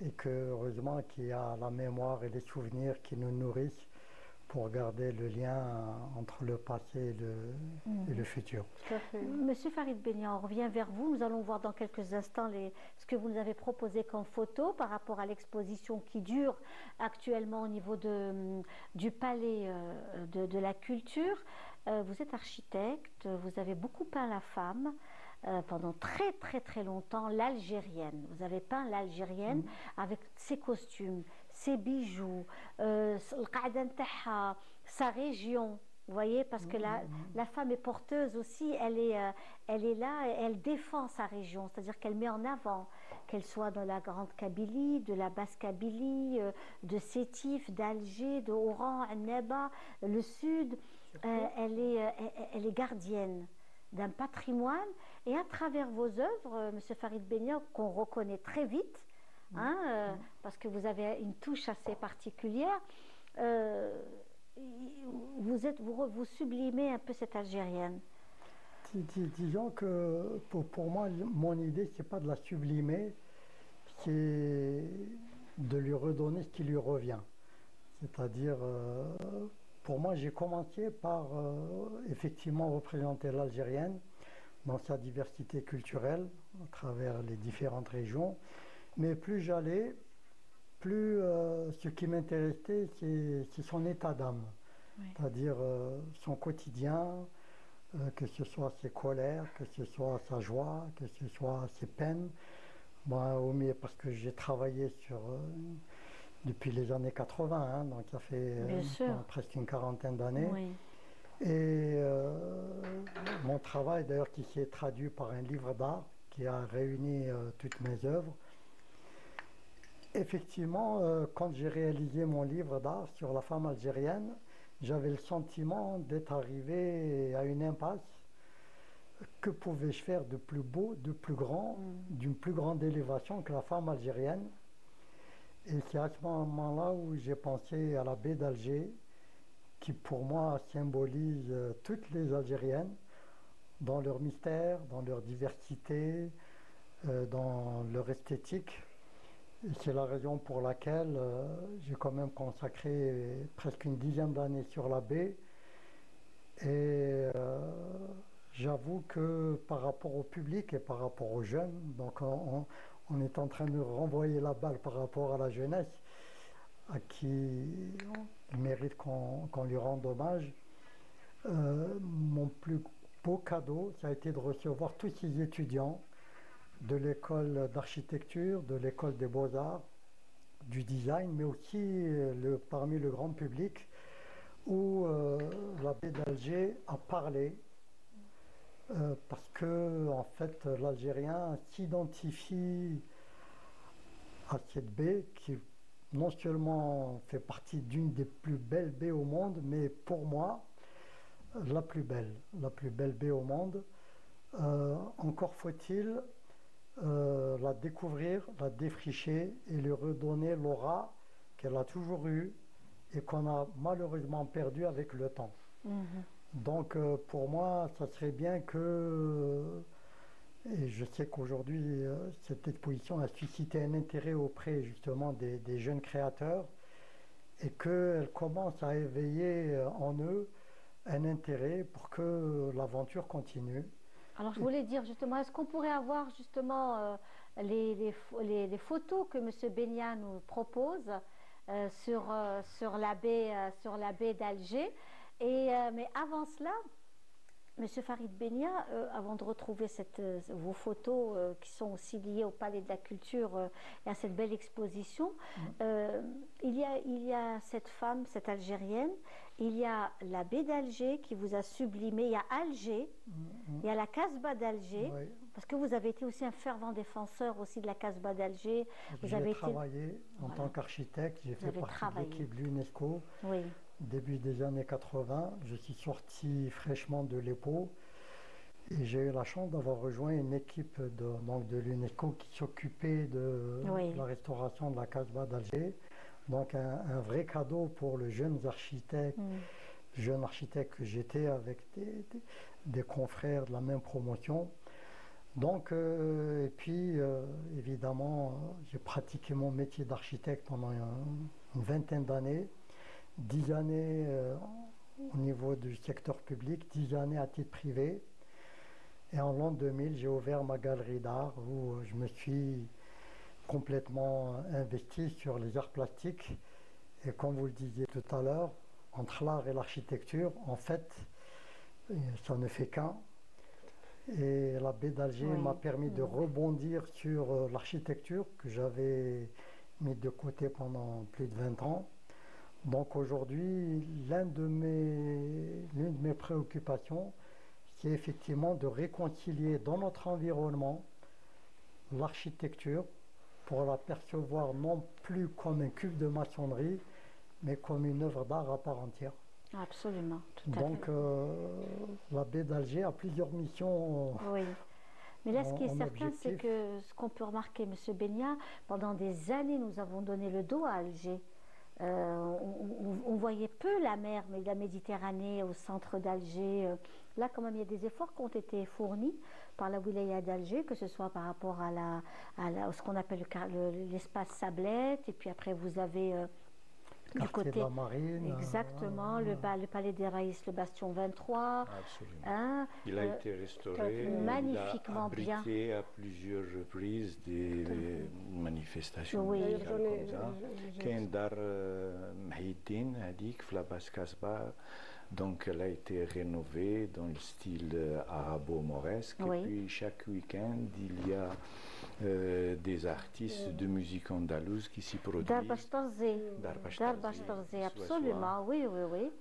Et que heureusement qu'il y a la mémoire et les souvenirs qui nous nourrissent pour garder le lien entre le passé et le futur. Monsieur Farid Benia, on revient vers vous. Nous allons voir dans quelques instants ce que vous nous avez proposé comme photo par rapport à l'exposition qui dure actuellement au niveau du palais de la culture. Vous êtes architecte, vous avez beaucoup peint la femme. Pendant très très très longtemps l'algérienne. Vous avez peint l'algérienne avec ses costumes, ses bijoux, sa région. Vous voyez, parce que la femme est porteuse aussi, elle est là, elle défend sa région, c'est-à-dire qu'elle met en avant, qu'elle soit dans la Grande Kabylie, de la Basse Kabylie, de Sétif, d'Alger, de Oran, Annaba, le Sud, elle est gardienne d'un patrimoine. Et à travers vos œuvres, Monsieur Farid Benia, qu'on reconnaît très vite, parce que vous avez une touche assez particulière, vous sublimez un peu cette Algérienne. Disons que pour moi, mon idée, c'est pas de la sublimer, c'est de lui redonner ce qui lui revient. C'est-à-dire, pour moi, j'ai commencé par effectivement représenter l'Algérienne dans sa diversité culturelle à travers les différentes régions. Mais plus j'allais, plus ce qui m'intéressait, c'est son état d'âme. Oui. C'est-à-dire son quotidien, que ce soit ses colères, que ce soit sa joie, que ce soit ses peines. Moi, parce que j'ai travaillé depuis les années 80, hein, donc ça fait presque une quarantaine d'années. Oui. Et mon travail, d'ailleurs, qui s'est traduit par un livre d'art qui a réuni toutes mes œuvres. Effectivement, quand j'ai réalisé mon livre d'art sur la femme algérienne, j'avais le sentiment d'être arrivé à une impasse. Que pouvais-je faire de plus beau, de plus grand, d'une plus grande élévation que la femme algérienne? Et c'est à ce moment-là où j'ai pensé à la baie d'Alger, qui pour moi symbolise toutes les Algériennes, dans leur mystère, dans leur diversité, dans leur esthétique. Et c'est la raison pour laquelle j'ai quand même consacré presque une dizaine d'années sur la baie. Et j'avoue que par rapport au public et par rapport aux jeunes, donc on est en train de renvoyer la balle par rapport à la jeunesse, à qui il mérite qu'on lui rende hommage. Mon plus beau cadeau, ça a été de recevoir tous ces étudiants de l'école d'architecture, de l'école des beaux-arts, du design, mais aussi parmi le grand public, où la baie d'Alger a parlé, parce que en fait l'Algérien s'identifie à cette baie qui non seulement fait partie d'une des plus belles baies au monde, mais pour moi, la plus belle baie au monde. Encore faut-il la découvrir, la défricher et lui redonner l'aura qu'elle a toujours eue et qu'on a malheureusement perdu avec le temps. Donc pour moi, ça serait bien que, et je sais qu'aujourd'hui cette exposition a suscité un intérêt auprès justement des jeunes créateurs et qu'elle commence à éveiller en eux un intérêt pour que l'aventure continue. Alors je voulais dire justement, est-ce qu'on pourrait avoir justement les photos que M. Benia nous propose sur la baie d'Alger. Mais avant cela, M. Farid Benia, avant de retrouver vos photos qui sont aussi liées au Palais de la Culture et à cette belle exposition, il y a cette femme, cette Algérienne, il y a la baie d'Alger qui vous a sublimé, il y a Alger, il y a la Casbah d'Alger, parce que vous avez été aussi un fervent défenseur aussi de la Casbah d'Alger. J'ai travaillé en tant qu'architecte, j'ai fait partie de l'équipe de l'UNESCO. Début des années 80, je suis sorti fraîchement de l'EPO et j'ai eu la chance d'avoir rejoint une équipe de l'UNESCO qui s'occupait de la restauration de la Casbah d'Alger. Donc un vrai cadeau pour le jeune architecte que j'étais avec des confrères de la même promotion. Donc, et puis évidemment, j'ai pratiqué mon métier d'architecte pendant une vingtaine d'années. 10 années au niveau du secteur public, 10 années à titre privé. Et en l'an 2000, j'ai ouvert ma galerie d'art où je me suis complètement investi sur les arts plastiques. Et comme vous le disiez tout à l'heure, entre l'art et l'architecture, en fait, ça ne fait qu'un. Et la baie d'Alger m'a permis de rebondir sur l'architecture que j'avais mis de côté pendant plus de 20 ans. Donc aujourd'hui, l'une de mes préoccupations, c'est effectivement de réconcilier dans notre environnement l'architecture pour la percevoir non plus comme un cube de maçonnerie, mais comme une œuvre d'art à part entière. Absolument, tout à Donc la baie d'Alger a plusieurs missions. Oui. Mais là, ce qui est certain, c'est que ce qu'on peut remarquer, M. Benia, pendant des années, nous avons donné le dos à Alger. On voyait peu la mer, mais la Méditerranée au centre d'Alger. Là, quand même, il y a des efforts qui ont été fournis par la wilaya d'Alger, que ce soit par rapport à ce qu'on appelle l'espace Sablette, et puis après vous avez du côté de la Marine. Exactement, le Palais des Raïs, le Bastion 23. Absolument. Hein, il a été restauré, magnifiquement il a abrité à plusieurs reprises des manifestations comme ça. Ken Dar Mahidin a dit que la base Casbah, donc elle a été rénovée dans le style arabo-mauresque. Et puis chaque week-end, il y a des artistes de musique andalouse qui s'y produisent. Darbash Tarzé, absolument, oui.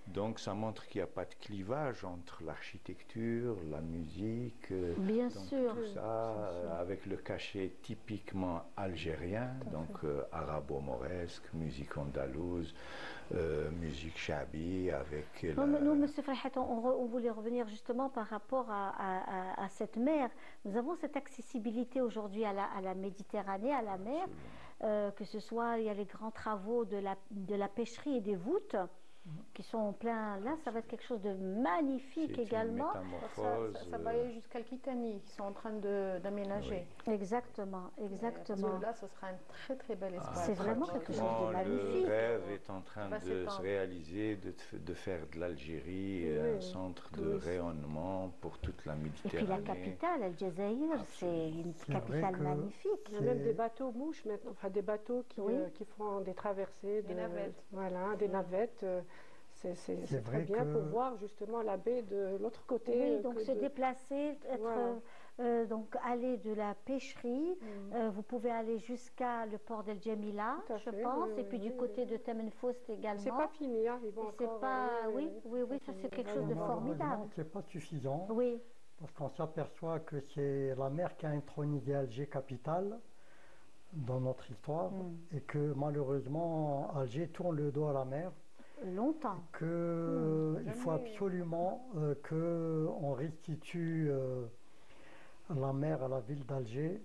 Donc ça montre qu'il n'y a pas de clivage entre l'architecture, la musique, bien donc sûr, tout ça, avec le cachet typiquement algérien, donc arabo-mauresque, musique andalouse, musique chabi, avec... Nous, M. Farhat, on voulait revenir justement par rapport à cette mer. Nous avons cette accessibilité aujourd'hui à la Méditerranée, à la mer, que ce soit, il y a les grands travaux de la pêcherie et des voûtes, qui sont en plein... Là, ça va être quelque chose de magnifique également. Ça va aller jusqu'à Kitani, qui sont en train d'aménager. Oui. Exactement. Là, ce sera un très très bel espace. C'est vraiment quelque chose de magnifique. Le rêve est en train de se réaliser, de faire de l'Algérie un centre de rayonnement pour toute la Méditerranée. Et puis la capitale, El Jazaïr, c'est une capitale magnifique. Il y a même des bateaux mouches maintenant, enfin des bateaux qui font des traversées. Des navettes. Voilà, des navettes. C'est très bien pour voir justement la baie de l'autre côté. Oui, donc se déplacer, donc aller de la pêcherie, vous pouvez aller jusqu'à le port d'El Djemila, je pense, et puis du côté de Temenfoust également. C'est pas fini, hein, ils vont encore... Oui, ça c'est quelque chose de formidable. C'est pas suffisant, oui. Parce qu'on s'aperçoit que c'est la mer qui a intronisé Alger capitale. dans notre histoire et que malheureusement Alger tourne le dos à la mer. Longtemps. Il faut absolument qu'on restitue la mer à la ville d'Alger.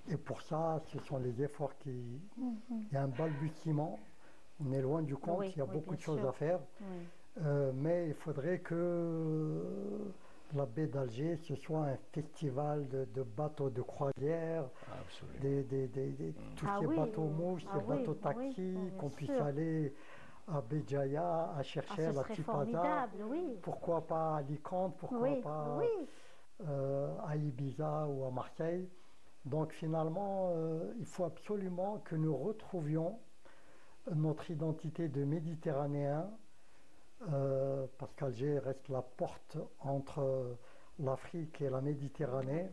Et pour ça, ce sont les efforts qui... Il y a un balbutiement, on est loin du compte, il y a beaucoup de choses à faire. Mais il faudrait que la baie d'Alger, ce soit un festival de bateaux de croisière, tous ces bateaux mouches, ces bateaux taxis, qu'on puisse aller à Béjaïa, à Cherchel, à Tipaza, pourquoi pas à Alicante, pourquoi pas à Ibiza ou à Marseille. Donc finalement, il faut absolument que nous retrouvions notre identité de Méditerranéen, parce qu'Alger reste la porte entre l'Afrique et la Méditerranée,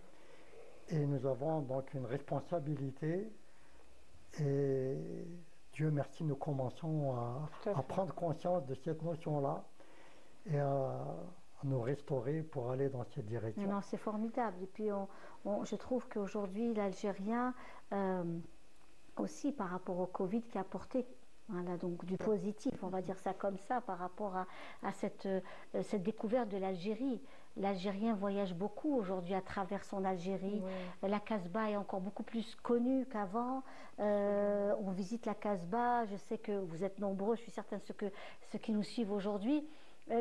et nous avons donc une responsabilité, et Dieu merci, nous commençons à prendre conscience de cette notion-là et à nous restaurer pour aller dans cette direction. Non, c'est formidable. Et puis je trouve qu'aujourd'hui, l'Algérien, aussi par rapport au Covid, qui a apporté donc du positif, on va dire ça comme ça, par rapport à cette découverte de l'Algérie. L'Algérien voyage beaucoup aujourd'hui à travers son Algérie. La Casbah est encore beaucoup plus connue qu'avant. On visite la Casbah. Je sais que vous êtes nombreux, je suis certaine, ceux qui nous suivent aujourd'hui,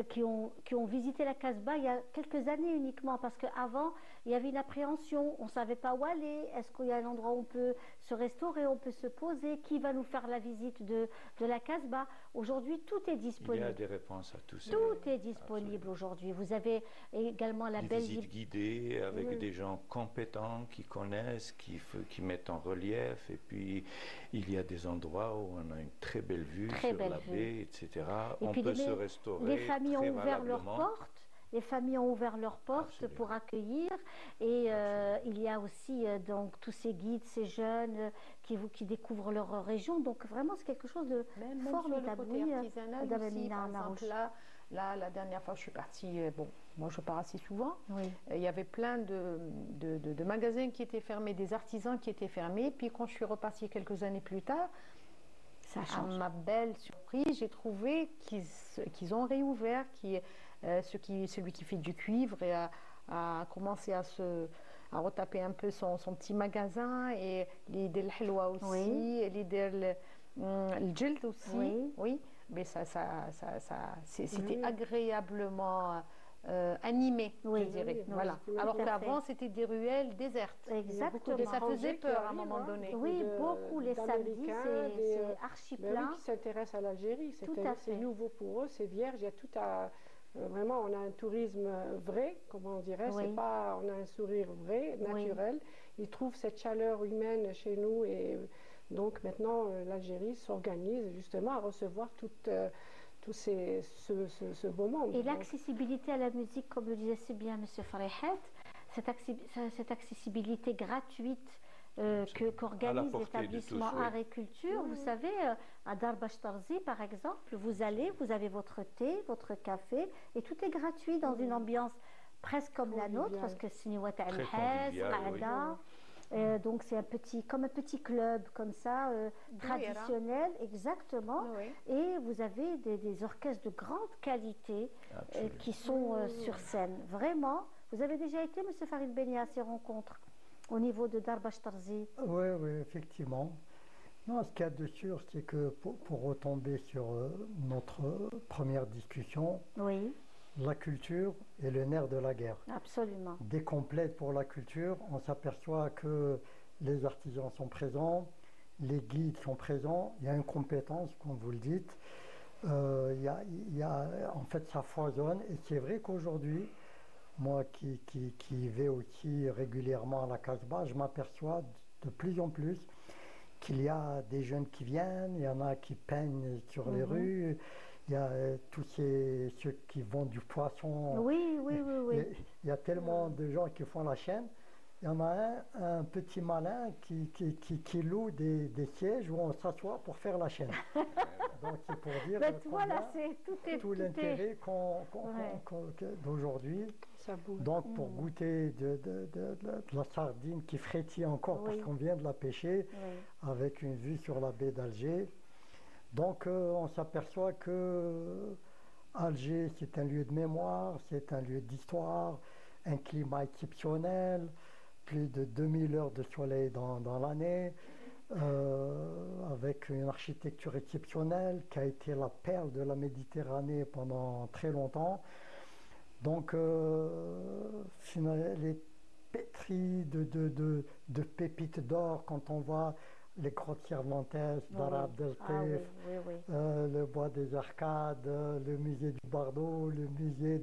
qui ont visité la Casbah il y a quelques années uniquement, parce qu'avant, il y avait une appréhension, on ne savait pas où aller, est-ce qu'il y a un endroit où on peut se restaurer, on peut se poser, qui va nous faire la visite de la Casbah. Aujourd'hui, tout est disponible. Il y a des réponses à tout ça. Tout est disponible aujourd'hui. Vous avez également la belle visite guidée avec des gens compétents qui connaissent, qui mettent en relief, et puis il y a des endroits où on a une très belle vue sur la baie, etc. On peut se restaurer. Les familles ont ouvert leurs portes. Les familles ont ouvert leurs portes pour accueillir, et il y a aussi donc tous ces guides, ces jeunes qui découvrent leur région. Donc vraiment c'est quelque chose de formidable. Même artisanal aussi, par exemple, là, la dernière fois que je suis partie, moi je pars assez souvent, il y avait plein de magasins qui étaient fermés, des artisans qui étaient fermés. Puis quand je suis repartie quelques années plus tard, à ma belle surprise, j'ai trouvé qu'ils ont réouvert, celui qui fait du cuivre et a commencé à retaper un peu son petit magasin, et les del halwa aussi, et les del djeld aussi. Oui, mais c'était agréablement animé, je dirais. Voilà. Alors qu'avant, c'était des ruelles désertes. Exactement. Et ça faisait peur à un moment donné. Oui, beaucoup. Les samedis, c'est archi plein. Qui s'intéressent à l'Algérie. C'est nouveau pour eux, c'est vierge. Il y a tout à... Vraiment, on a un tourisme vrai, comment on dirait. C'est pas, on a un sourire vrai, naturel. Ils trouvent cette chaleur humaine chez nous, et donc maintenant, l'Algérie s'organise justement à recevoir tout ce beau monde. Et l'accessibilité à la musique, comme le disait si bien M. Farihat, cette accessibilité gratuite qu'organise l'établissement Art et Culture. Vous savez, à Darbash Tarzi, par exemple, vous allez, vous avez votre thé, votre café, et tout est gratuit dans une ambiance presque comme la nôtre, parce que c'est Niwat al-Has, donc c'est comme un petit club comme ça, traditionnel, exactement. Et vous avez des orchestres de grande qualité qui sont sur scène. Vraiment, vous avez déjà été, M. Farid Beni, à ces rencontres au niveau de Darbash Tarzi? Oui, effectivement. Non, ce qu'il y a de sûr, c'est que pour retomber sur notre première discussion, la culture est le nerf de la guerre. Absolument. Dès qu'on plaide pour la culture, on s'aperçoit que les artisans sont présents, les guides sont présents, il y a une compétence, comme vous le dites. En fait, ça foisonne. Et c'est vrai qu'aujourd'hui, moi qui vais aussi régulièrement à la Casbah, je m'aperçois de plus en plus qu'il y a des jeunes qui viennent, il y en a qui peignent sur les rues, il y a tous ceux qui vendent du poisson. Oui. Il y a tellement de gens qui font la chaîne. Il y en a un petit malin qui loue des sièges où on s'assoit pour faire la chaîne. Donc c'est pour dire voilà, tout l'intérêt d'aujourd'hui. Donc pour goûter de la sardine qui frétille encore parce qu'on vient de la pêcher avec une vue sur la baie d'Alger. Donc on s'aperçoit que Alger c'est un lieu de mémoire, c'est un lieu d'histoire, un climat exceptionnel, plus de 2000 heures de soleil dans l'année. Avec une architecture exceptionnelle qui a été la perle de la Méditerranée pendant très longtemps. Donc, elle est pétrie de pépites d'or quand on voit les grottes Cervantes d'Arab Deltif, le bois des Arcades, le musée du Bardo, le musée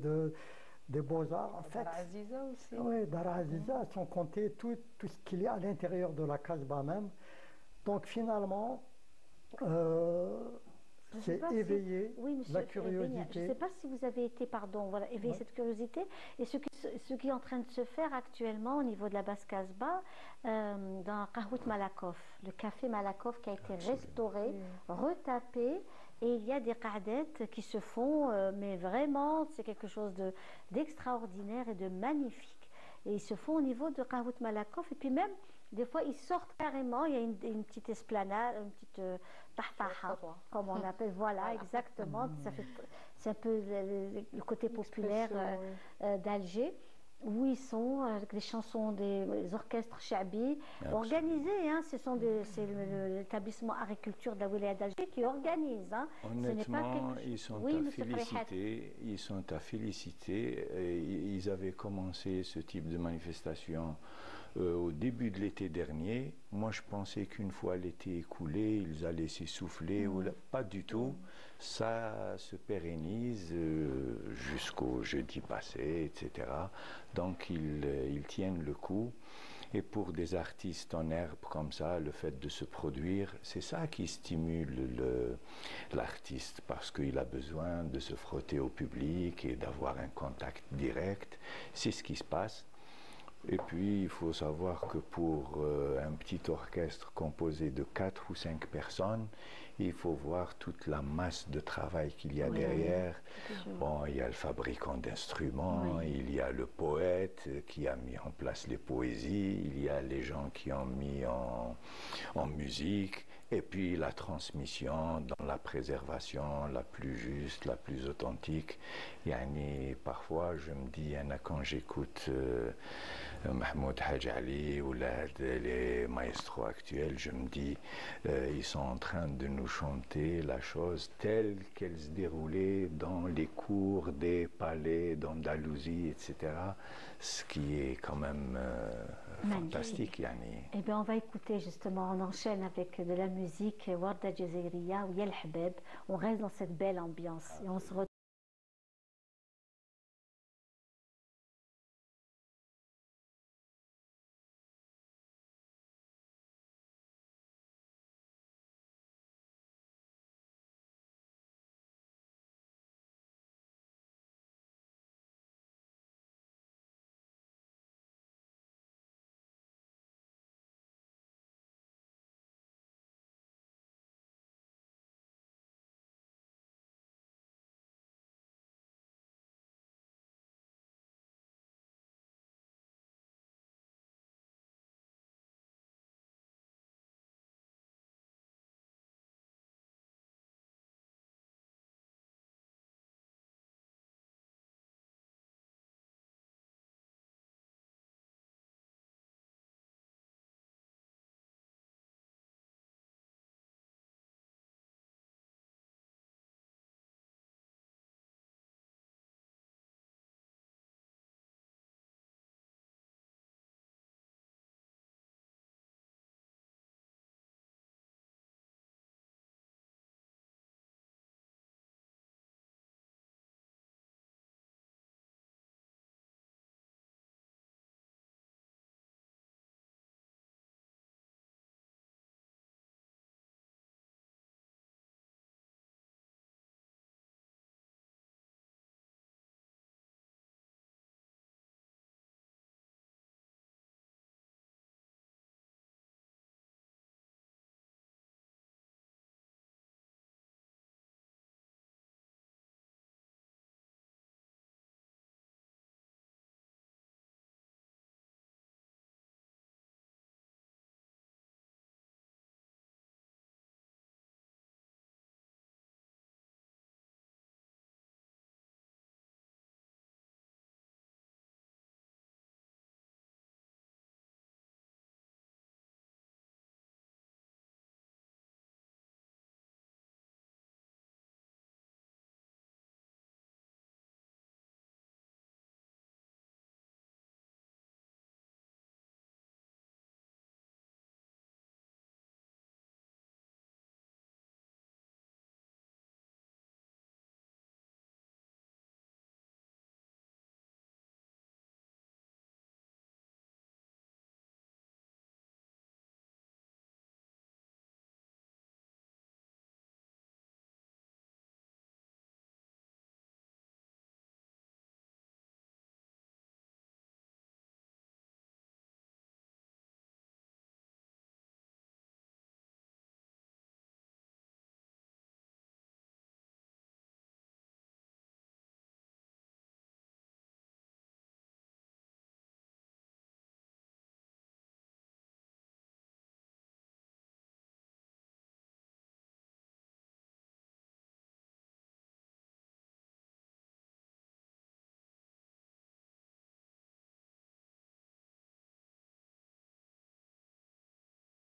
des Beaux-Arts. En fait, Dara Aziza aussi. Oui, Dara Aziza, sans compter tout ce qu'il y a à l'intérieur de la Casbah même. Donc finalement, c'est éveiller la curiosité. Je ne sais pas si vous avez été, éveiller cette curiosité. Et ce qui est en train de se faire actuellement au niveau de la Basse Casbah, dans Qahout Malakoff, le café Malakoff qui a été restauré, retapé. Et il y a des qadettes qui se font, mais vraiment, c'est quelque chose d'extraordinaire et de magnifique. Et ils se font au niveau de Qahout Malakoff. Et puis même, des fois, ils sortent carrément, il y a une petite esplanade, une petite tahtaha, comme on appelle, voilà. Exactement. C'est un peu le côté populaire d'Alger, où ils sont avec des chansons des orchestres chabi organisés. C'est l'établissement agriculture de la wilaya d'Alger qui organise. Honnêtement, ils sont à féliciter. Ils avaient commencé ce type de manifestation au début de l'été dernier. Moi, je pensais qu'une fois l'été écoulé, ils allaient s'essouffler. Pas du tout. Ça se pérennise jusqu'au jeudi passé, etc. Donc, ils tiennent le coup. Et pour des artistes en herbe comme ça, le fait de se produire, c'est ça qui stimule l'artiste, parce qu'il a besoin de se frotter au public et d'avoir un contact direct. C'est ce qui se passe. Et puis, il faut savoir que pour un petit orchestre composé de 4 ou 5 personnes, il faut voir toute la masse de travail qu'il y a derrière. Bon, il y a le fabricant d'instruments, il y a le poète qui a mis en place les poésies, il y a les gens qui ont mis en musique, et puis la transmission dans la préservation la plus juste, la plus authentique. Parfois, je me dis, quand j'écoute Mahmoud Hadj Ali ou les maestros actuels, je me dis, ils sont en train de nous chanter la chose telle qu'elle se déroulait dans les cours des palais d'Andalousie, etc. Ce qui est quand même fantastique. Eh bien, on va écouter justement, on enchaîne avec de la musique, Warda Jazairiya ou Yel Habeb. On reste dans cette belle ambiance et on se retrouve.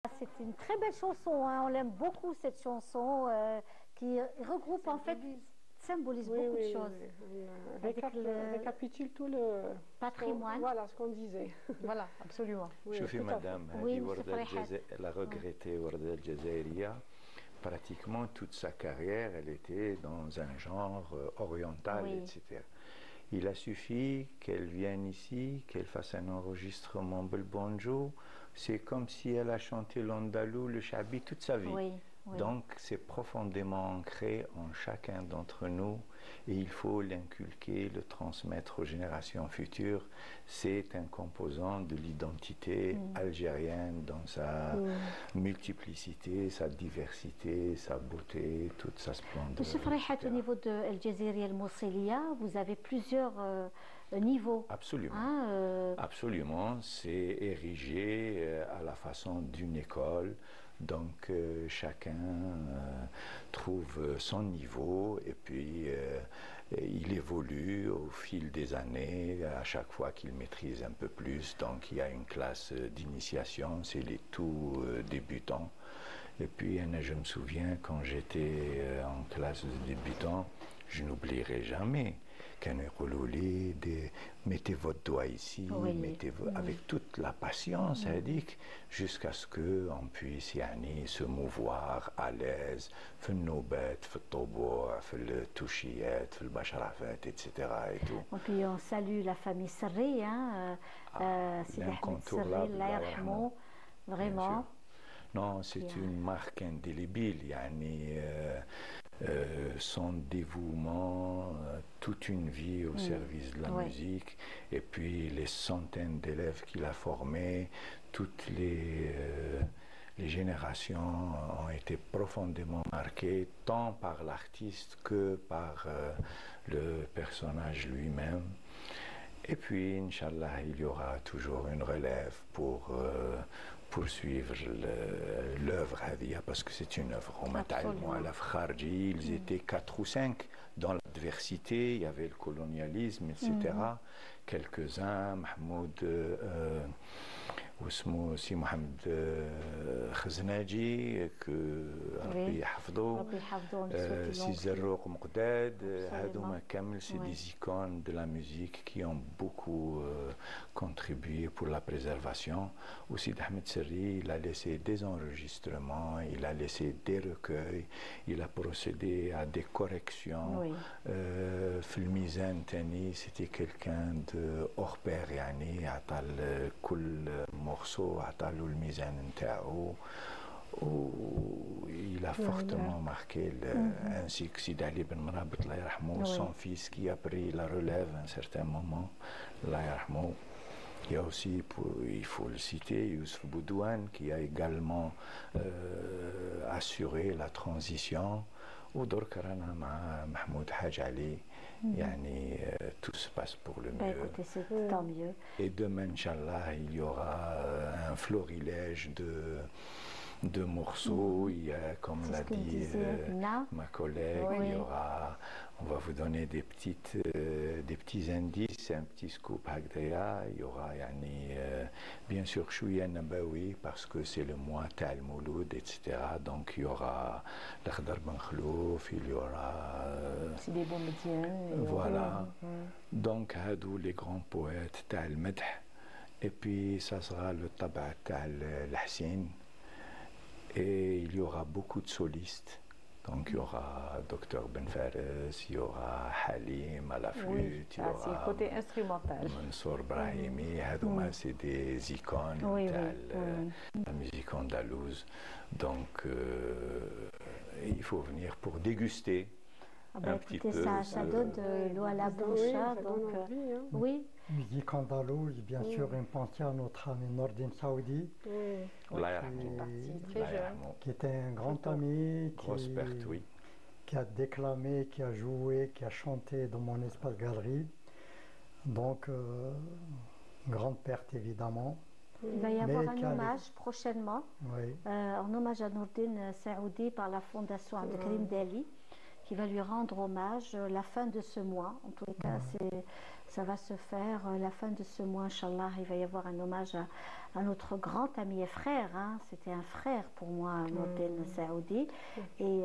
C'est une très belle chanson, hein. On l'aime beaucoup cette chanson qui regroupe en fait, symbolise beaucoup de choses. Récapitule tout le patrimoine. Voilà ce qu'on disait. Voilà, absolument. شوفي مدام هذه وردة الجزائر la regrettée وردة الجزائرية. Pratiquement toute sa carrière, elle était dans un genre oriental, etc. Il a suffi qu'elle vienne ici, qu'elle fasse un enregistrement Belbonjo. C'est comme si elle a chanté l'andalou, le chabi toute sa vie. Oui. Donc c'est profondément ancré en chacun d'entre nous et il faut l'inculquer, le transmettre aux générations futures. C'est un composant de l'identité algérienne dans sa multiplicité, sa diversité, sa beauté, toute sa splendeur. Monsieur Faraihat, au niveau de El Jaziri El Mousselia, vous avez plusieurs niveaux. Absolument. Hein, Absolument. C'est érigé à la façon d'une école. Donc chacun trouve son niveau et puis il évolue au fil des années, à chaque fois qu'il maîtrise un peu plus. Donc il y a une classe d'initiation, c'est les tout débutants. Et puis je me souviens quand j'étais en classe de débutants, je n'oublierai jamais mettez votre doigt ici, avec toute la patience, jusqu'à ce qu'on puisse se mouvoir à l'aise, في النوبات, في الطبوع, في التوشيات, في البشرافات, etc. Et tout. Et puis on salue la famille Serri, Sidi Ahmed Serri, Allah yarhamou, vraiment. Non, c'est une marque indélébile, son dévouement, toute une vie au service de la musique, et puis les centaines d'élèves qu'il a formés, toutes les générations ont été profondément marquées, tant par l'artiste que par le personnage lui-même. Et puis, Inch'Allah, il y aura toujours une relève pour poursuivre l'œuvre Hadia, parce que c'est une œuvre. Ils étaient 4 ou 5 dans l'adversité, il y avait le colonialisme, etc. Quelques-uns, Mahmoud واسمه سي محمد خزناجي ربي يحفظه سي زروق مقداد هذوما كامل سي دي icônes de la musique qui ont beaucoup contribué pour la préservation. Aussi Ahmed Serri, il a laissé des enregistrements, il a laissé des recueils, il a procédé à des corrections. في الميزان تاني c'était quelqu'un de hors pair يعني عطى كل morceau عطالو الميزان نتاعو il a fortement marqué ainsi que Sidi Ali Ben Mrabit Allah yarhamou, son fils qui a pris la relève à un certain moment Allah yarhamou. Il y a aussi, il faut le citer, Youssef Boudouane qui a également assuré la transition. ودرك رانا مع محمود حاج علي tout se passe pour le mieux. Tant mieux. Et demain, Inch'Allah, il y aura un florilège de morceaux. Il y a, comme l'a dit ma collègue, il y aura, on va vous donner des petits indices, un petit scoop Hagdaya. Il y aura bien sûr Chouya Nabawi parce que c'est le mois Ta'al Mouloud, etc. Donc il y aura l'Akhdar Ben Khlouf, il y aura Sidi Boumediene. Voilà. Donc hadou les grands poètes Ta'al Madh. Et puis ça sera le tabac Ta'al L'Hassin. Et il y aura beaucoup de solistes. Donc il y aura Dr Ben Fares, il y aura Halim à la flûte, il y aura c'est le côté instrumental. Mansour Brahimi, c'est des icônes de la musique andalouse. Donc il faut venir pour déguster un petit peu. Ça donne de l'eau à la bouche. Donc, oui. Musique andalouse, bien sûr, une pensée à notre ami Nordine Saoudi, qui était un grand ami, qui a déclamé, qui a joué, qui a chanté dans mon espace galerie. Donc, grande perte évidemment. Il va y avoir un hommage prochainement, un hommage à Nordine Saoudi par la Fondation Abdelkrim Dali, qui va lui rendre hommage la fin de ce mois. En tous les cas, Ça va se faire la fin de ce mois, Inch'Allah. Il va y avoir un hommage à notre grand ami et frère. Hein. C'était un frère pour moi, Nordin Saoudi. Et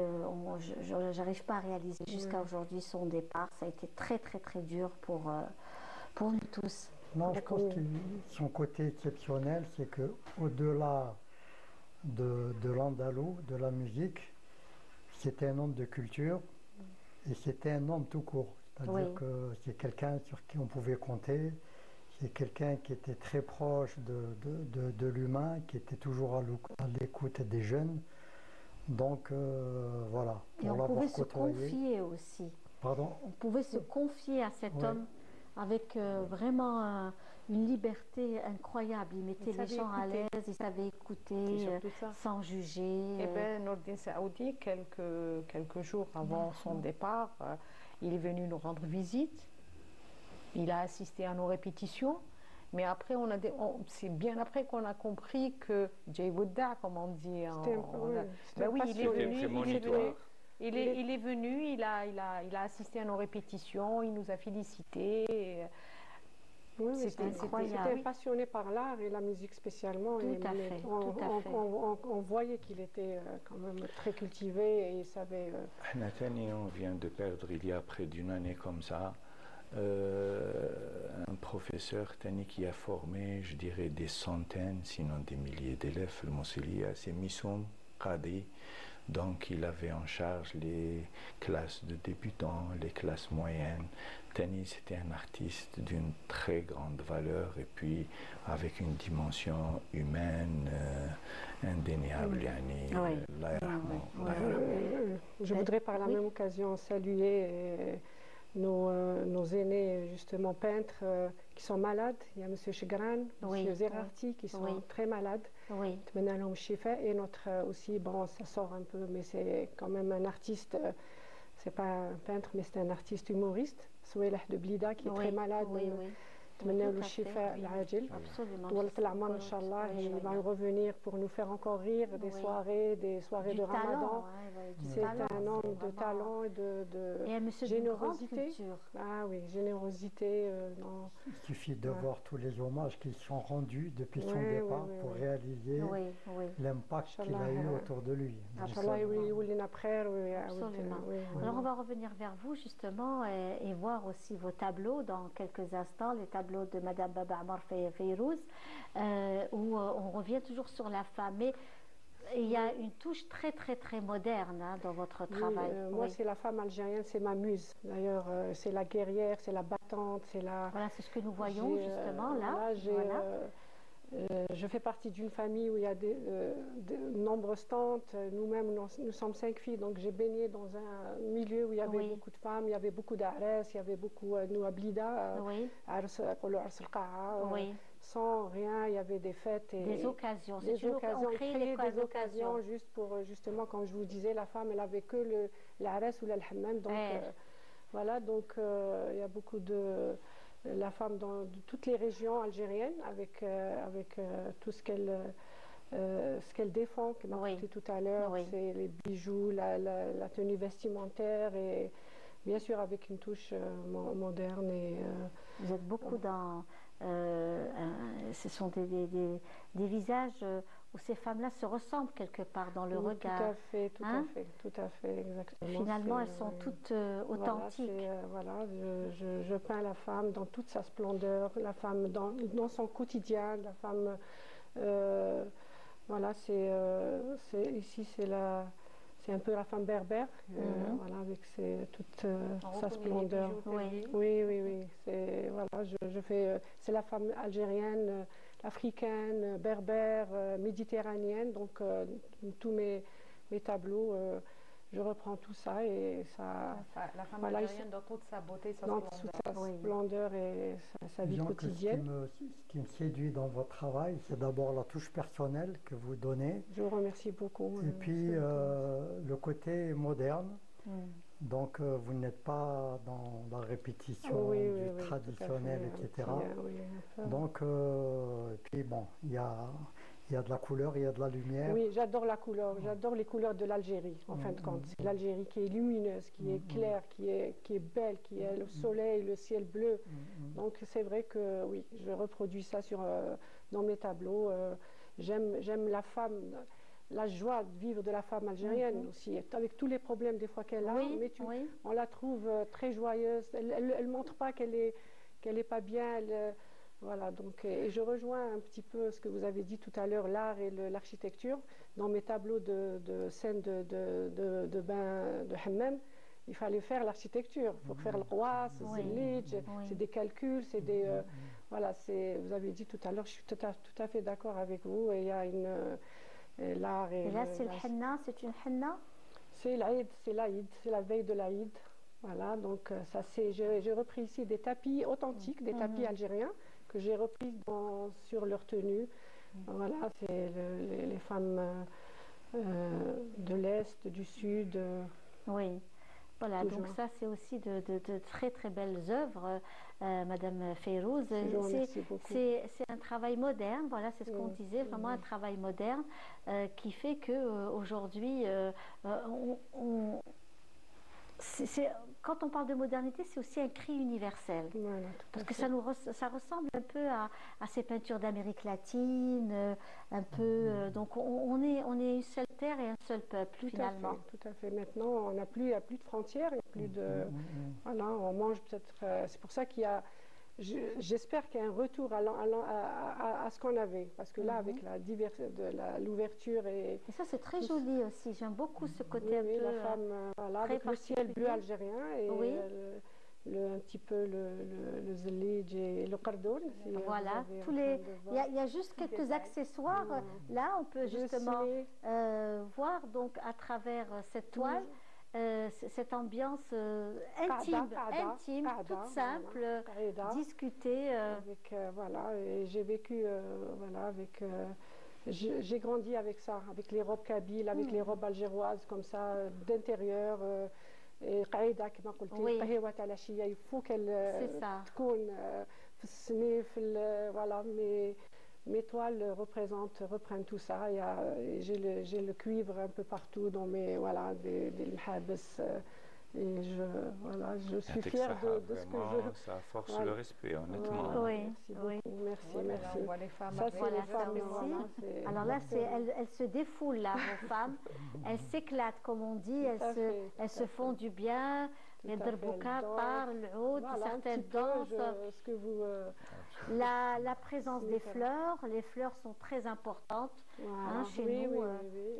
je n'arrive pas à réaliser jusqu'à aujourd'hui son départ. Ça a été très, très, très dur pour nous tous. Non, je pense que son côté exceptionnel, c'est qu'au-delà de l'andalou, de la musique, c'était un homme de culture et c'était un homme tout court. C'est-à-dire que c'est quelqu'un sur qui on pouvait compter, c'est quelqu'un qui était très proche de l'humain, qui était toujours à l'écoute des jeunes. Donc voilà. Et on pouvait se confier aussi. Pardon? On pouvait se confier à cet homme avec vraiment une liberté incroyable. Il mettait les gens à l'aise, il savait écouter sans juger. Et bien, Nordin Saoudi, quelques jours avant son départ, il est venu nous rendre visite. Il a assisté à nos répétitions. Mais après, c'est bien après qu'on a compris que Jay Wouda, comme on dit, il est venu, il a assisté à nos répétitions, il nous a félicités. Oui, c'était passionné par l'art et la musique spécialement. On voyait qu'il était quand même très cultivé et il savait... Nathalie, on vient de perdre il y a près d'une année comme ça un professeur Tani qui a formé, je dirais, des centaines, sinon des milliers d'élèves, le Mousselia, c'est Missoum Qadi. Donc il avait en charge les classes de débutants, les classes moyennes. Tani, c'était un artiste d'une très grande valeur et puis avec une dimension humaine indéniable. Je voudrais par la même occasion saluer nos aînés, justement peintres, qui sont malades. Il y a M. Chegran, M. Zerarti, qui sont très malades. Et notre aussi, bon, ça sort un peu, mais c'est quand même un artiste, c'est pas un peintre, mais c'est un artiste humoriste, Souelah de Blida, qui est très malade. نتمنى له الشفاء العاجل طول العمر ان شاء الله. Il va revenir pour nous faire encore rire, des soirées de Ramadan. C'est un homme de talent et de générosité. Ah oui, générosité. Il suffit de voir tous les hommages qui sont rendus depuis son départ pour réaliser l'impact qu'il a eu autour de lui. Absolument. Alors on va revenir vers vous justement et voir aussi vos tableaux dans quelques instants, les tableaux de Madame Baba Amar Fayrouz, où on revient toujours sur la femme. Mais il y a une touche très très très moderne dans votre travail. Moi, c'est la femme algérienne, c'est ma muse. D'ailleurs, c'est la guerrière, c'est la battante, c'est la... Voilà, c'est ce que nous voyons justement là. Je fais partie d'une famille où il y a de nombreuses tantes. Nous-mêmes, nous sommes 5 filles, donc j'ai baigné dans un milieu où il y avait beaucoup de femmes, il y avait beaucoup d'Ares, il y avait beaucoup nous à Blida, sans rien, il y avait des fêtes et des occasions. On créait des occasions juste pour justement, comme je vous disais, la femme, elle avait que l'Ares ou l'Hammam, donc voilà, donc il y a beaucoup de la femme dans toutes les régions algériennes avec tout ce qu'elle défend, comme on a dit tout à l'heure, c'est les bijoux, la tenue vestimentaire et bien sûr avec une touche moderne. Vous êtes beaucoup dans... ce sont des visages où ces femmes-là se ressemblent quelque part dans le regard. Tout à fait, exactement. Finalement, elles sont toutes authentiques. Voilà, je peins la femme dans toute sa splendeur, la femme dans son quotidien, la femme... voilà, ici, c'est un peu la femme berbère, voilà, avec toute sa splendeur. Oui. C'est la femme algérienne, africaine, berbère, méditerranéenne. Donc, tous mes tableaux, je reprends tout ça et ça... La femme algérienne dans toute sa beauté, sa splendeur. Toute sa splendeur et sa vie quotidienne. Ce qui me séduit dans votre travail, c'est d'abord la touche personnelle que vous donnez. Je vous remercie beaucoup. Et puis le côté moderne. Donc vous n'êtes pas dans la répétition du traditionnel, etc. Donc, et puis bon, il y il y a de la couleur, il y a de la lumière. Oui, j'adore la couleur, j'adore les couleurs de l'Algérie, en fin de compte. C'est l'Algérie qui est lumineuse, qui est claire, qui est belle, qui a le soleil, le ciel bleu. Donc c'est vrai que oui, je reproduis ça dans mes tableaux. J'aime la femme, la joie de vivre de la femme algérienne aussi, avec tous les problèmes des fois qu'elle a, mais on la trouve très joyeuse. Elle ne montre pas qu'elle est pas bien. Voilà, donc, et je rejoins un petit peu ce que vous avez dit tout à l'heure, l'art et l'architecture. Dans mes tableaux de scènes de bain de hammam, il fallait faire l'architecture. Il faut faire le roi, c'est des calculs, c'est des... voilà, vous avez dit tout à l'heure, je suis tout à fait d'accord avec vous. Et il y a l'art et là, c'est le henna, c'est une henna? C'est l'Aïd, c'est la veille de l'Aïd. Voilà, donc ça j'ai repris ici des tapis authentiques, des tapis algériens, que j'ai repris sur leur tenue. Voilà, c'est les femmes de l'Est, du Sud. Oui, voilà, toujours. Donc ça c'est aussi de très très belles œuvres, Madame Fayrouz. C'est un travail moderne, voilà, c'est ce qu'on disait, vraiment un travail moderne qui fait qu'aujourd'hui, quand on parle de modernité, c'est aussi un cri universel. Voilà, parce que ça ressemble un peu à ces peintures d'Amérique latine, un peu. Donc on est une seule terre et un seul peuple, finalement. Tout à fait. Maintenant, il n'y a plus de frontières, il n'y a plus de. Voilà, on mange peut-être. C'est pour ça qu'il y a. J'espère qu'il y a un retour à ce qu'on avait, parce que là, avec l'ouverture et ça, c'est très joli aussi. J'aime beaucoup ce côté un peu la femme, voilà, avec le ciel bleu algérien et un petit peu le zlidj et le qardoun. Voilà, il y a juste quelques accessoires. Là, on peut justement voir donc à travers cette toile. Cette ambiance intime, toute simple, discutée. Voilà, et j'ai vécu, voilà, j'ai grandi avec ça, avec les robes kabyles, avec les robes algéroises comme ça, d'intérieur. Et qaïda, comme on dit, il faut qu'elle voilà, mes toiles reprennent tout ça. J'ai le cuivre un peu partout dans mes des mhabs. Et je suis fière de ce que je... Ça force le respect, honnêtement. Oui, merci. Les femmes, ça, c'est les femmes aussi. Alors là, elles se défoulent, là, vos femmes. Elles s'éclatent, comme on dit. Elles se font du bien. Les drbouka parlent, le haut, certaines danses. La présence des fleurs. Les fleurs sont très importantes chez nous.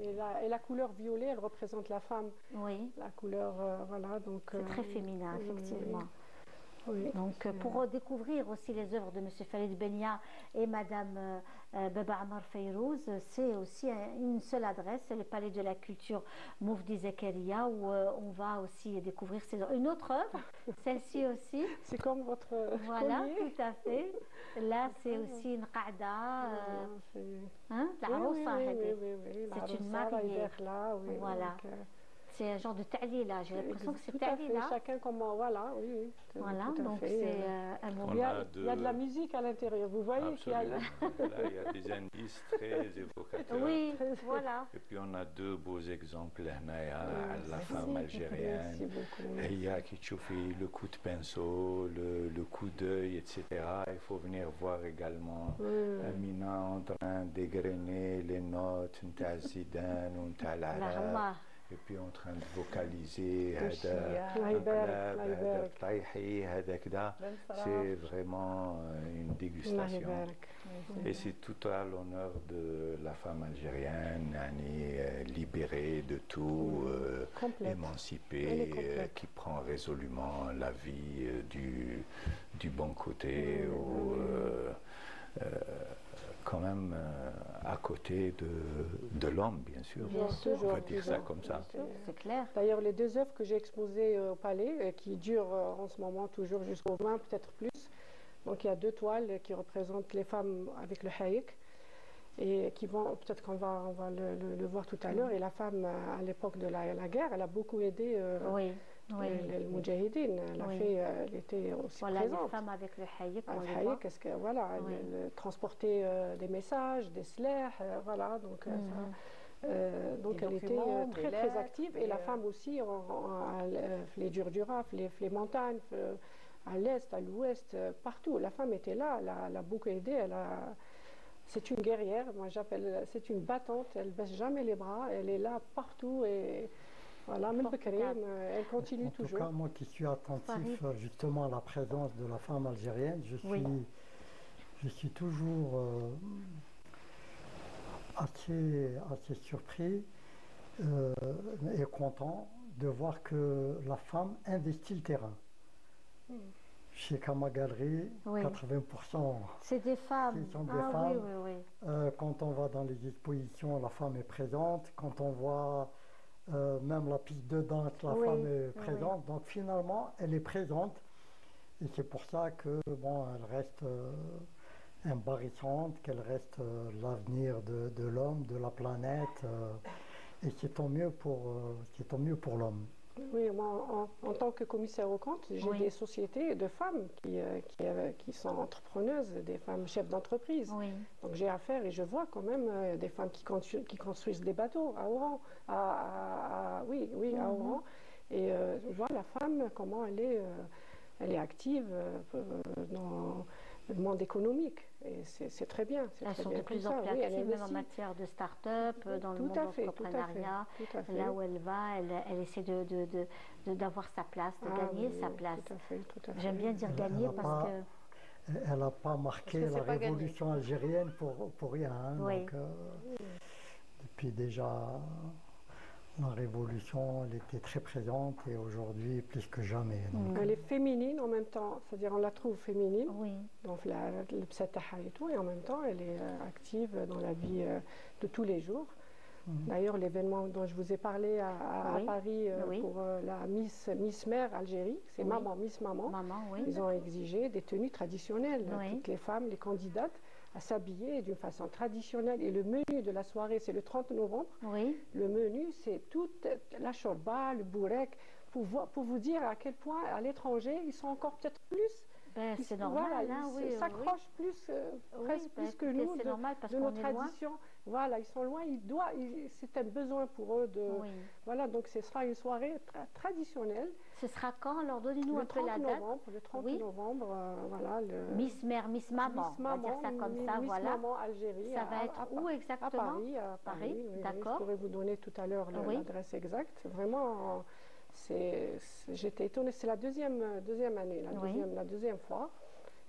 Et la couleur violet, elle représente la femme. Oui. La couleur, voilà. Donc c'est très féminin, effectivement. Oui, donc pour découvrir aussi les œuvres de M. Farid Benia et Madame Baba Amar Fayrouz, c'est aussi une seule adresse, c'est le Palais de la Culture Moufdi Zakaria, où on va aussi découvrir une autre œuvre, celle-ci aussi. C'est comme votre voilà, collier. Tout à fait. Là, c'est aussi une qa'da, la arousa, c'est une mariée. Voilà. C'est un genre de ta'lila, j'ai l'impression que c'est ta'lila. Chacun comment, voilà, oui. Voilà, donc c'est un moment. Il y a de la musique à l'intérieur, vous voyez qu'il y a... Là, il y a des indices très évocateurs. Oui, voilà. Et puis on a deux beaux exemples, la femme algérienne, Heya qui chauffe le coup de pinceau, le coup d'œil, etc. Il faut venir voir également Amina en train d'égrener les notes, Nta Zidane, Nta l'Arab. Et puis en train de vocaliser, c'est vraiment une dégustation. Et c'est tout à l'honneur de la femme algérienne, libérée de tout, émancipée, qui prend résolument la vie du bon côté. Quand même à côté de l'homme, bien sûr. On va dire ça comme ça. C'est clair. D'ailleurs, les deux œuvres que j'ai exposées au Palais, qui durent en ce moment toujours jusqu'au 20, peut-être plus. Donc il y a deux toiles qui représentent les femmes avec le haïk. et qui vont, peut-être qu'on va, on va le voir tout à l'heure, et la femme, à l'époque de la guerre, elle a beaucoup aidé les Moudjahidines. Elle était aussi présente. Les femmes avec le haïk, voilà, elle transportait des messages, des slers, voilà, donc donc elle était très très active, et la femme aussi, les Djurdjuraf, les montagnes, à l'est, à l'ouest, partout. La femme était là, elle a beaucoup aidé, c'est une guerrière, moi j'appelle, c'est une battante, elle baisse jamais les bras, elle est là partout, et voilà, elle continue toujours. En tout cas, moi qui suis attentif justement à la présence de la femme algérienne, je suis toujours assez surpris et content de voir que la femme investit le terrain. Chez Kama Galerie, 80% c'est des femmes. Sont des femmes. Quand on va dans les expositions, la femme est présente. Quand on voit même la piste de danse, la femme est présente. Donc finalement, elle est présente. Et c'est pour ça que bon, elle reste embarrassante, qu'elle reste l'avenir de l'homme, de la planète. Et c'est tant mieux pour l'homme. Oui, moi, en tant que commissaire aux comptes, j'ai des sociétés de femmes qui sont entrepreneuses, des femmes chefs d'entreprise. Donc j'ai affaire, et je vois quand même des femmes qui construisent des bateaux à Oran, à Oran. Et je vois la femme, comment elle est active dans le monde économique. Et c'est très bien. Elles sont de plus en plus actives, même en matière de start-up, dans le monde de l'entrepreneuriat. Là où elle va, elle essaie d'avoir sa place, de gagner sa place. J'aime bien dire gagner parce que... Elle n'a pas marqué la révolution algérienne pour rien. Donc, depuis déjà... La révolution, elle était très présente, et aujourd'hui, plus que jamais. Donc. Elle est féminine en même temps, c'est-à-dire on la trouve féminine, donc le psataha et tout, et en même temps, elle est active dans la vie de tous les jours. D'ailleurs, l'événement dont je vous ai parlé à Paris pour la Miss Mère Algérie, c'est Miss Maman. Ils ont exigé des tenues traditionnelles. Toutes les femmes, les candidates, à s'habiller d'une façon traditionnelle. Et le menu de la soirée, c'est le 30 novembre. Le menu, c'est toute la chorba, le bourek, pour vous dire à quel point à l'étranger, ils sont encore peut-être plus... c'est normal, ils s'accrochent plus, presque plus que nous de nos traditions. Voilà, ils sont loin, c'est un besoin pour eux de... Voilà, donc ce sera une soirée traditionnelle. Ce sera quand? Alors donnez-nous un peu la date. Le 30 novembre, voilà. Miss Mère, Miss Maman, on va dire ça comme ça, Miss voilà. Maman Algérie. Ça va être où exactement? À Paris. D'accord. Je pourrais vous donner tout à l'heure l'adresse exacte. Vraiment, j'étais étonnée, c'est la deuxième année, la deuxième fois.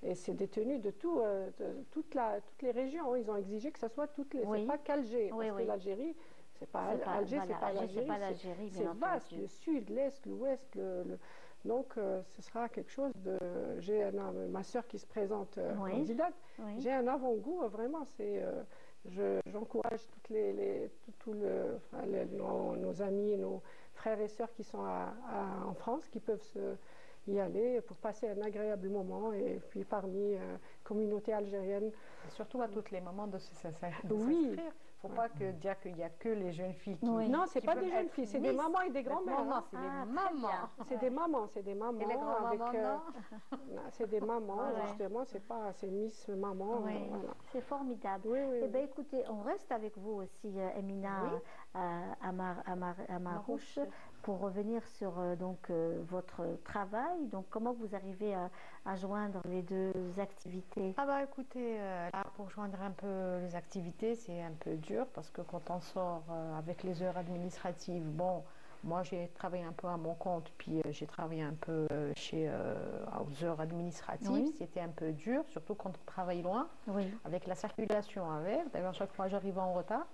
Et c'est détenu de toutes les régions. Ils ont exigé que ce soit toutes les... C'est pas qu'Alger, parce que l'Algérie, c'est pas Alger, c'est pas l'Algérie. C'est vaste, le sud, l'est, l'ouest. Donc, ce sera quelque chose de... J'ai ma sœur qui se présente candidate. J'ai un avant-goût, vraiment. J'encourage nos amis, nos frères et sœurs qui sont en France, qui peuvent y aller pour passer un agréable moment, et puis parmi communauté algérienne. Et surtout à toutes les mamans de s'inscrire. Oui. Il ne faut pas dire qu'il n'y a que les jeunes filles qui... Non, ce n'est pas des jeunes filles, c'est des mamans et des grands-mères. Non, c'est des mamans. C'est des mamans, c'est des mamans. Et les grands-mamans, c'est des mamans, justement, c'est Miss Maman. Voilà. C'est formidable. Eh bien, écoutez, on reste avec vous aussi, Emina Amarouche, pour revenir sur votre travail. Donc, comment vous arrivez à joindre les deux activités? Écoutez, là, pour joindre un peu les activités, c'est un peu dur, parce que quand on sort avec les heures administratives, bon, moi j'ai travaillé un peu à mon compte, puis j'ai travaillé un peu aux heures administratives. C'était un peu dur, surtout quand on travaille loin, avec la circulation avec. D'ailleurs, chaque fois j'arrive en retard.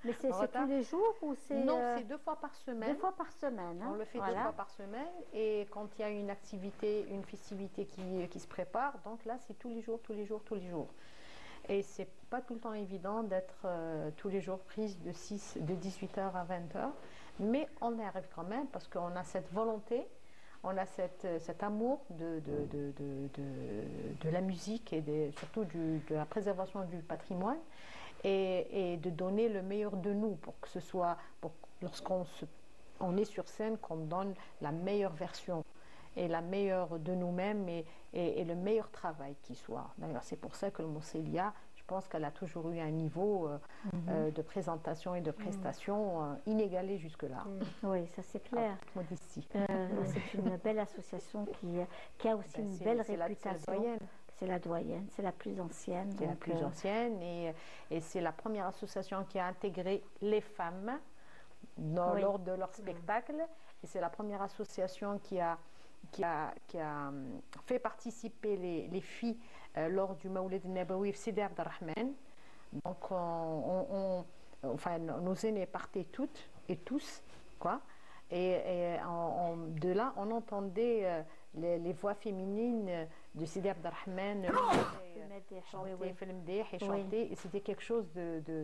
Mais c'est tous les jours ou c'est... Non, c'est 2 fois par semaine. 2 fois par semaine. On le fait 2 fois par semaine. Et quand il y a une activité, une festivité qui se prépare, donc là, c'est tous les jours. Et c'est pas tout le temps évident d'être tous les jours prise de 18h à 20h. Mais on y arrive quand même, parce qu'on a cette volonté. on a cet amour de la musique et surtout de la préservation du patrimoine et de donner le meilleur de nous pour que ce soit, lorsqu'on est sur scène, qu'on donne la meilleure version et la meilleure de nous-mêmes et le meilleur travail qui soit. D'ailleurs, c'est pour ça que le Mousselia, je pense qu'elle a toujours eu un niveau de présentation et de prestation inégalé jusque-là. Oui, ça c'est clair. Modestie. C'est une belle association qui a aussi une belle réputation. C'est la doyenne, c'est la plus ancienne. C'est la plus ancienne et c'est la première association qui a intégré les femmes lors de leur spectacle. Et c'est la première association qui a fait participer les filles lors du Mawlid Nabawi Sidi Abdelrahman. Donc, enfin, nos aînés partaient toutes et tous, quoi. Et de là, on entendait les voix féminines de Sidi Abdelrahman chanter, chanter, et c'était quelque chose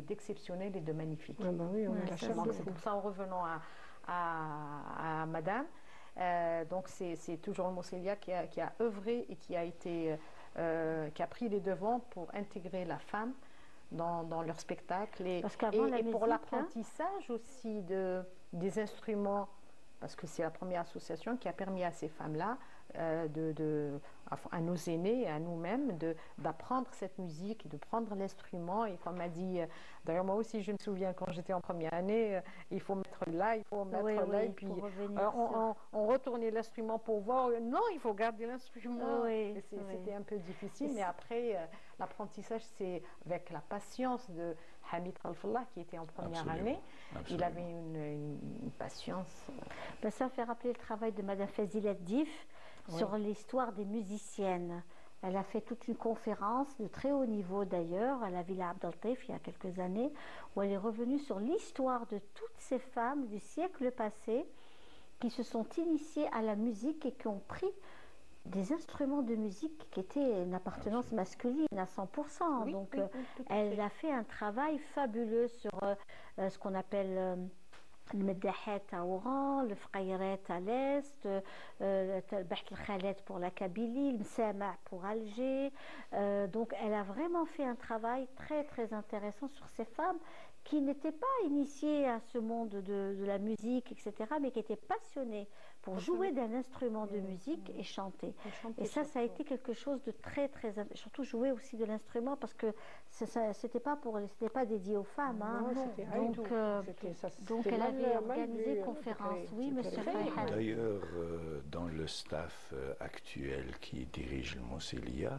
d'exceptionnel et de magnifique. Ah bah oui, c'est pour ça, en revenant à Madame, donc c'est toujours le Mousselia qui a œuvré et qui a pris les devants pour intégrer la femme dans leur spectacle et pour l'apprentissage aussi des instruments, parce que c'est la première association qui a permis à ces femmes-là, à nos aînés, à nous-mêmes, d'apprendre cette musique, de prendre l'instrument. Et comme a dit, d'ailleurs moi aussi je me souviens quand j'étais en première année, il faut mettre là, il faut mettre là, et puis on retournait l'instrument pour voir, non, il faut garder l'instrument. C'était un peu difficile, mais après l'apprentissage, c'est avec la patience de Hamid Khalfallah qui était en première année. Il avait une patience. Ça fait rappeler le travail de Madame Fazilet Dif sur l'histoire des musiciennes. Elle a fait toute une conférence de très haut niveau d'ailleurs à la Villa Abdeltaif il y a quelques années, où elle est revenue sur l'histoire de toutes ces femmes du siècle passé qui se sont initiées à la musique et qui ont pris des instruments de musique qui étaient une appartenance masculine à 100%. Donc elle a fait un travail fabuleux sur ce qu'on appelle le Meddahat à Oran, le Fqayret à l'Est, le Baht el-Khalet pour la Kabylie, le Msama pour Alger. Donc elle a vraiment fait un travail très très intéressant sur ces femmes qui n'étaient pas initiées à ce monde de la musique, etc., mais qui étaient passionnées pour jouer d'un instrument de musique et chanter. Et ça a été quelque chose de très, très... Surtout jouer aussi de l'instrument, parce que c'était pas dédié aux femmes. Hein. Donc elle avait organisé conférence. Oui, monsieur Farihad. D'ailleurs, dans le staff actuel qui dirige le Mousselia,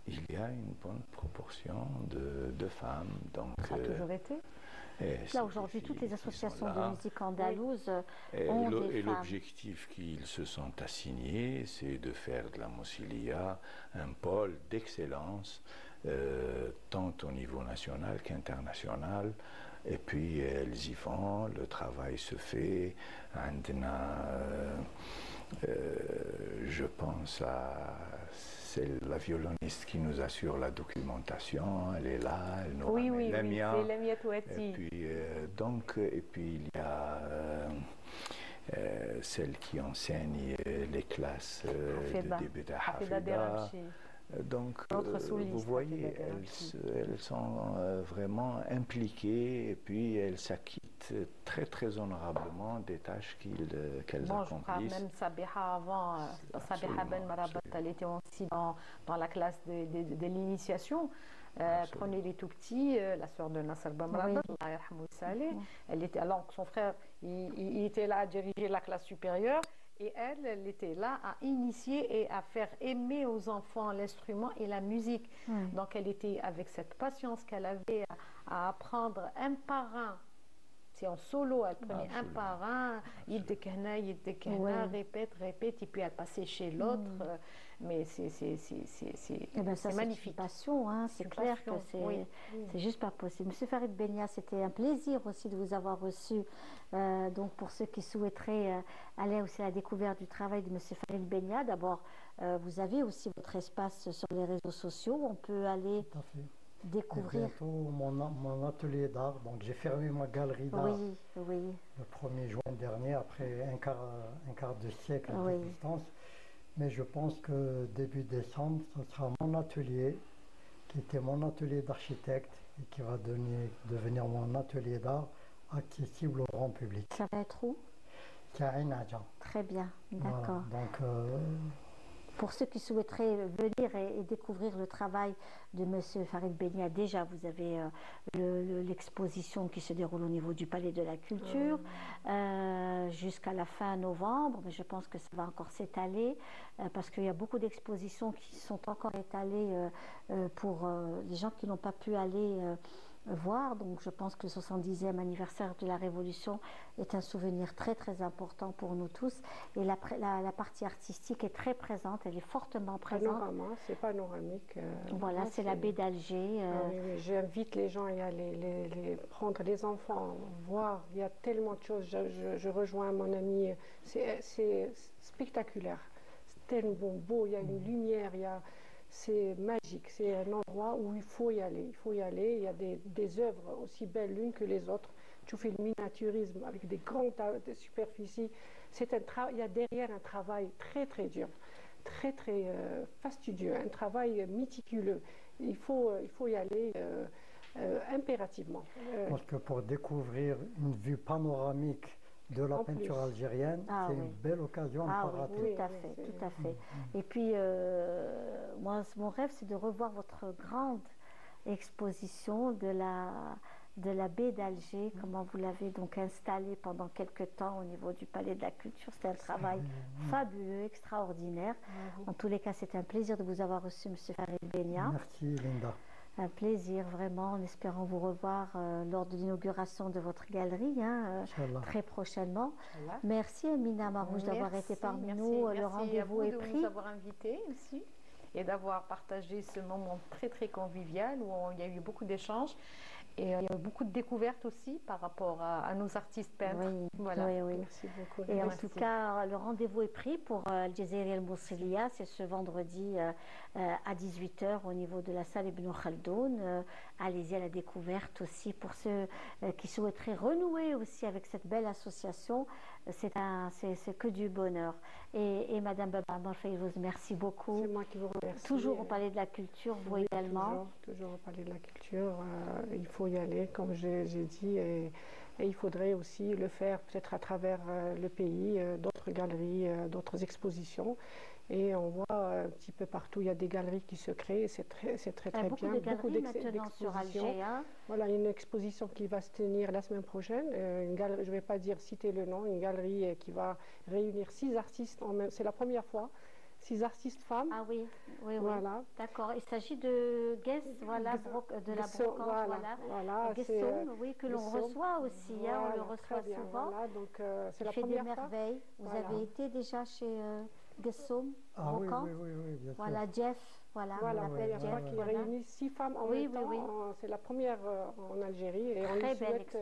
il y a une bonne proportion de femmes. Donc, ça a toujours été. Là, aujourd'hui, toutes les associations de musique andalouse ont des femmes. Et l'objectif qu'ils se sont assignés, c'est de faire de la Mousselia un pôle d'excellence, tant au niveau national qu'international. Et puis, elles y vont, le travail se fait. Je pense à... C'est la violoniste qui nous assure la documentation, elle est là, elle nous ramène Lamia. C'est Lamia Touati. Et puis il y a celle qui enseigne les classes de début d'Hafida. Donc, vous voyez, elles sont vraiment impliquées et puis elles s'acquittent très très honorablement des tâches qu'elles accomplissent. Je crois même Sabiha avant, Sabiha Ben Marabat, elle était aussi dans la classe de l'initiation. Prenez les tout petits, la sœur de Nasser Ben Marabat, elle était, alors son frère, il était là à diriger la classe supérieure. Et elle était là à initier et à faire aimer aux enfants l'instrument et la musique. Donc elle était avec cette patience qu'elle avait à apprendre un par un. C'est en solo, elle prenait un par un, répète, et puis elle passait chez l'autre. Mais c'est magnifique. C'est passion, hein, c'est clair que c'est juste pas possible. Monsieur Farid Benia, c'était un plaisir aussi de vous avoir reçu. Donc pour ceux qui souhaiteraient aller aussi à la découverte du travail de Monsieur Farid Benia, d'abord vous avez aussi votre espace sur les réseaux sociaux. On peut aller découvrir. Bientôt mon atelier d'art. Donc j'ai fermé ma galerie d'art oui. le 1er juin dernier, après un quart de siècle d'existence. Mais je pense que début décembre, ce sera mon atelier, qui était mon atelier d'architecte et qui va devenir mon atelier d'art accessible au grand public. Ça va être où? C'est à Ain Adja. Très bien, d'accord. Voilà, donc, pour ceux qui souhaiteraient venir et découvrir le travail de M. Farid Benia, déjà vous avez l'exposition qui se déroule au niveau du Palais de la Culture jusqu'à la fin novembre, mais je pense que ça va encore s'étaler parce qu'il y a beaucoup d'expositions qui sont encore étalées pour les gens qui n'ont pas pu aller voir. Donc je pense que le 70e anniversaire de la Révolution est un souvenir très très important pour nous tous, et la partie artistique est très présente, elle est fortement présente. Panorama, c'est panoramique. Voilà, c'est la baie d'Alger. Oui, j'invite les gens à aller prendre les enfants, voir, il y a tellement de choses. Je rejoins mon ami, c'est spectaculaire, c'est tellement beau, il y a une lumière, c'est magique, c'est un endroit où il faut y aller. Il y a des œuvres aussi belles l'une que les autres. Tu fais le miniaturisme avec des grandes superficies. Il y a derrière un travail très très dur, très très fastidieux, un travail méticuleux. Il faut y aller impérativement. Parce que pour découvrir une vue panoramique de la peinture algérienne, c'est une belle occasion de rater. Oui, tout à fait. Et puis, moi, mon rêve, c'est de revoir votre grande exposition de la baie d'Alger, comment vous l'avez donc installée pendant quelques temps au niveau du Palais de la Culture. C'était un travail fabuleux, extraordinaire. En tous les cas, c'était un plaisir de vous avoir reçu, M. Farid Benia. Merci, Linda. Un plaisir vraiment, en espérant vous revoir lors de l'inauguration de votre galerie très prochainement. Merci Amina Marouche d'avoir été parmi nous. Le rendez-vous est pris. De nous avoir invités aussi et d'avoir partagé ce moment très très convivial où il y a eu beaucoup d'échanges. Et il y a beaucoup de découvertes aussi par rapport à nos artistes peintres. Oui, voilà. Oui. Merci beaucoup. Et en tout cas, le rendez-vous est pris pour Al Jazairi El Mousselia. C'est ce vendredi à 18h au niveau de la salle Ibn Khaldoun. Allez-y à la découverte aussi pour ceux qui souhaiteraient renouer aussi avec cette belle association. C'est que du bonheur. Et Madame Baba Amar Fayrouz, merci beaucoup. C'est moi qui vous remercie. Toujours au Palais de la Culture, vous également. Toujours au Palais de la Culture. Il faut y aller, comme j'ai dit, et il faudrait aussi le faire peut-être à travers le pays, d'autres galeries, d'autres expositions. Et on voit un petit peu partout, il y a des galeries qui se créent, c'est très bien. Beaucoup de galeries maintenant sur Alger. Voilà, une exposition qui va se tenir la semaine prochaine. Je ne vais pas citer le nom, une galerie qui va réunir 6 artistes. C'est la première fois. 6 artistes femmes. Ah oui. Voilà. D'accord. Il s'agit de Guess, de la brocante, voilà. Guessoum, oui, que l'on reçoit aussi, on le reçoit souvent. Voilà, donc c'est la fait première des merveilles. fois. Vous avez été déjà chez Guessoum, brocante. Oui, bien sûr. Voilà, Jeff. Voilà, on l'appelle Jeff, qui réunit 6 femmes en même temps. C'est la première en Algérie. Et on lui souhaite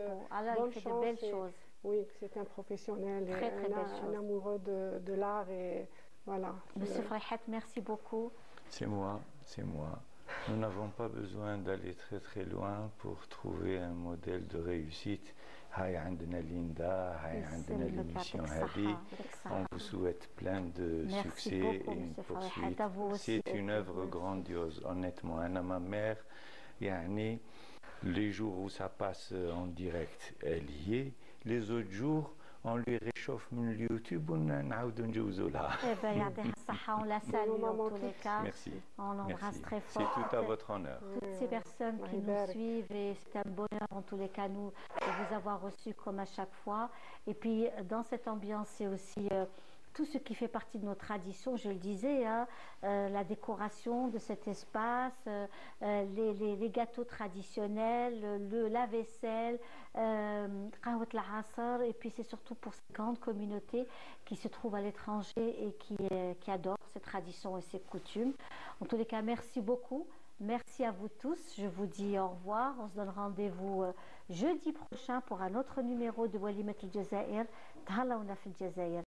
bonne chance. De belles choses. Oui, c'est un professionnel, un amoureux de l'art. Et voilà. Monsieur Freihat, merci beaucoup. C'est moi. Nous n'avons pas besoin d'aller très très loin pour trouver un modèle de réussite. Haï عندنا Linda, haï عندنا l'émission Hadi. On vous souhaite plein de succès et une poursuite. C'est une œuvre grandiose, honnêtement. Ma mère, les jours où ça passe en direct, elle y est. Les autres jours, on lui réchauffe le YouTube, on la salue en tous les cas. Merci. On l'embrasse très fort. C'est tout à votre honneur. Toutes ces personnes qui nous suivent, et c'est un bonheur en tous les cas nous de vous avoir reçus comme à chaque fois. Et puis dans cette ambiance, c'est aussi tout ce qui fait partie de nos traditions, je le disais, la décoration de cet espace, les gâteaux traditionnels, la vaisselle, et puis c'est surtout pour cette grande communauté qui se trouve à l'étranger et qui adore ces traditions et ces coutumes. En tous les cas, merci beaucoup. Merci à vous tous. Je vous dis au revoir. On se donne rendez-vous jeudi prochain pour un autre numéro de Walimat El Jazair. Tahalaouna fil Jazair.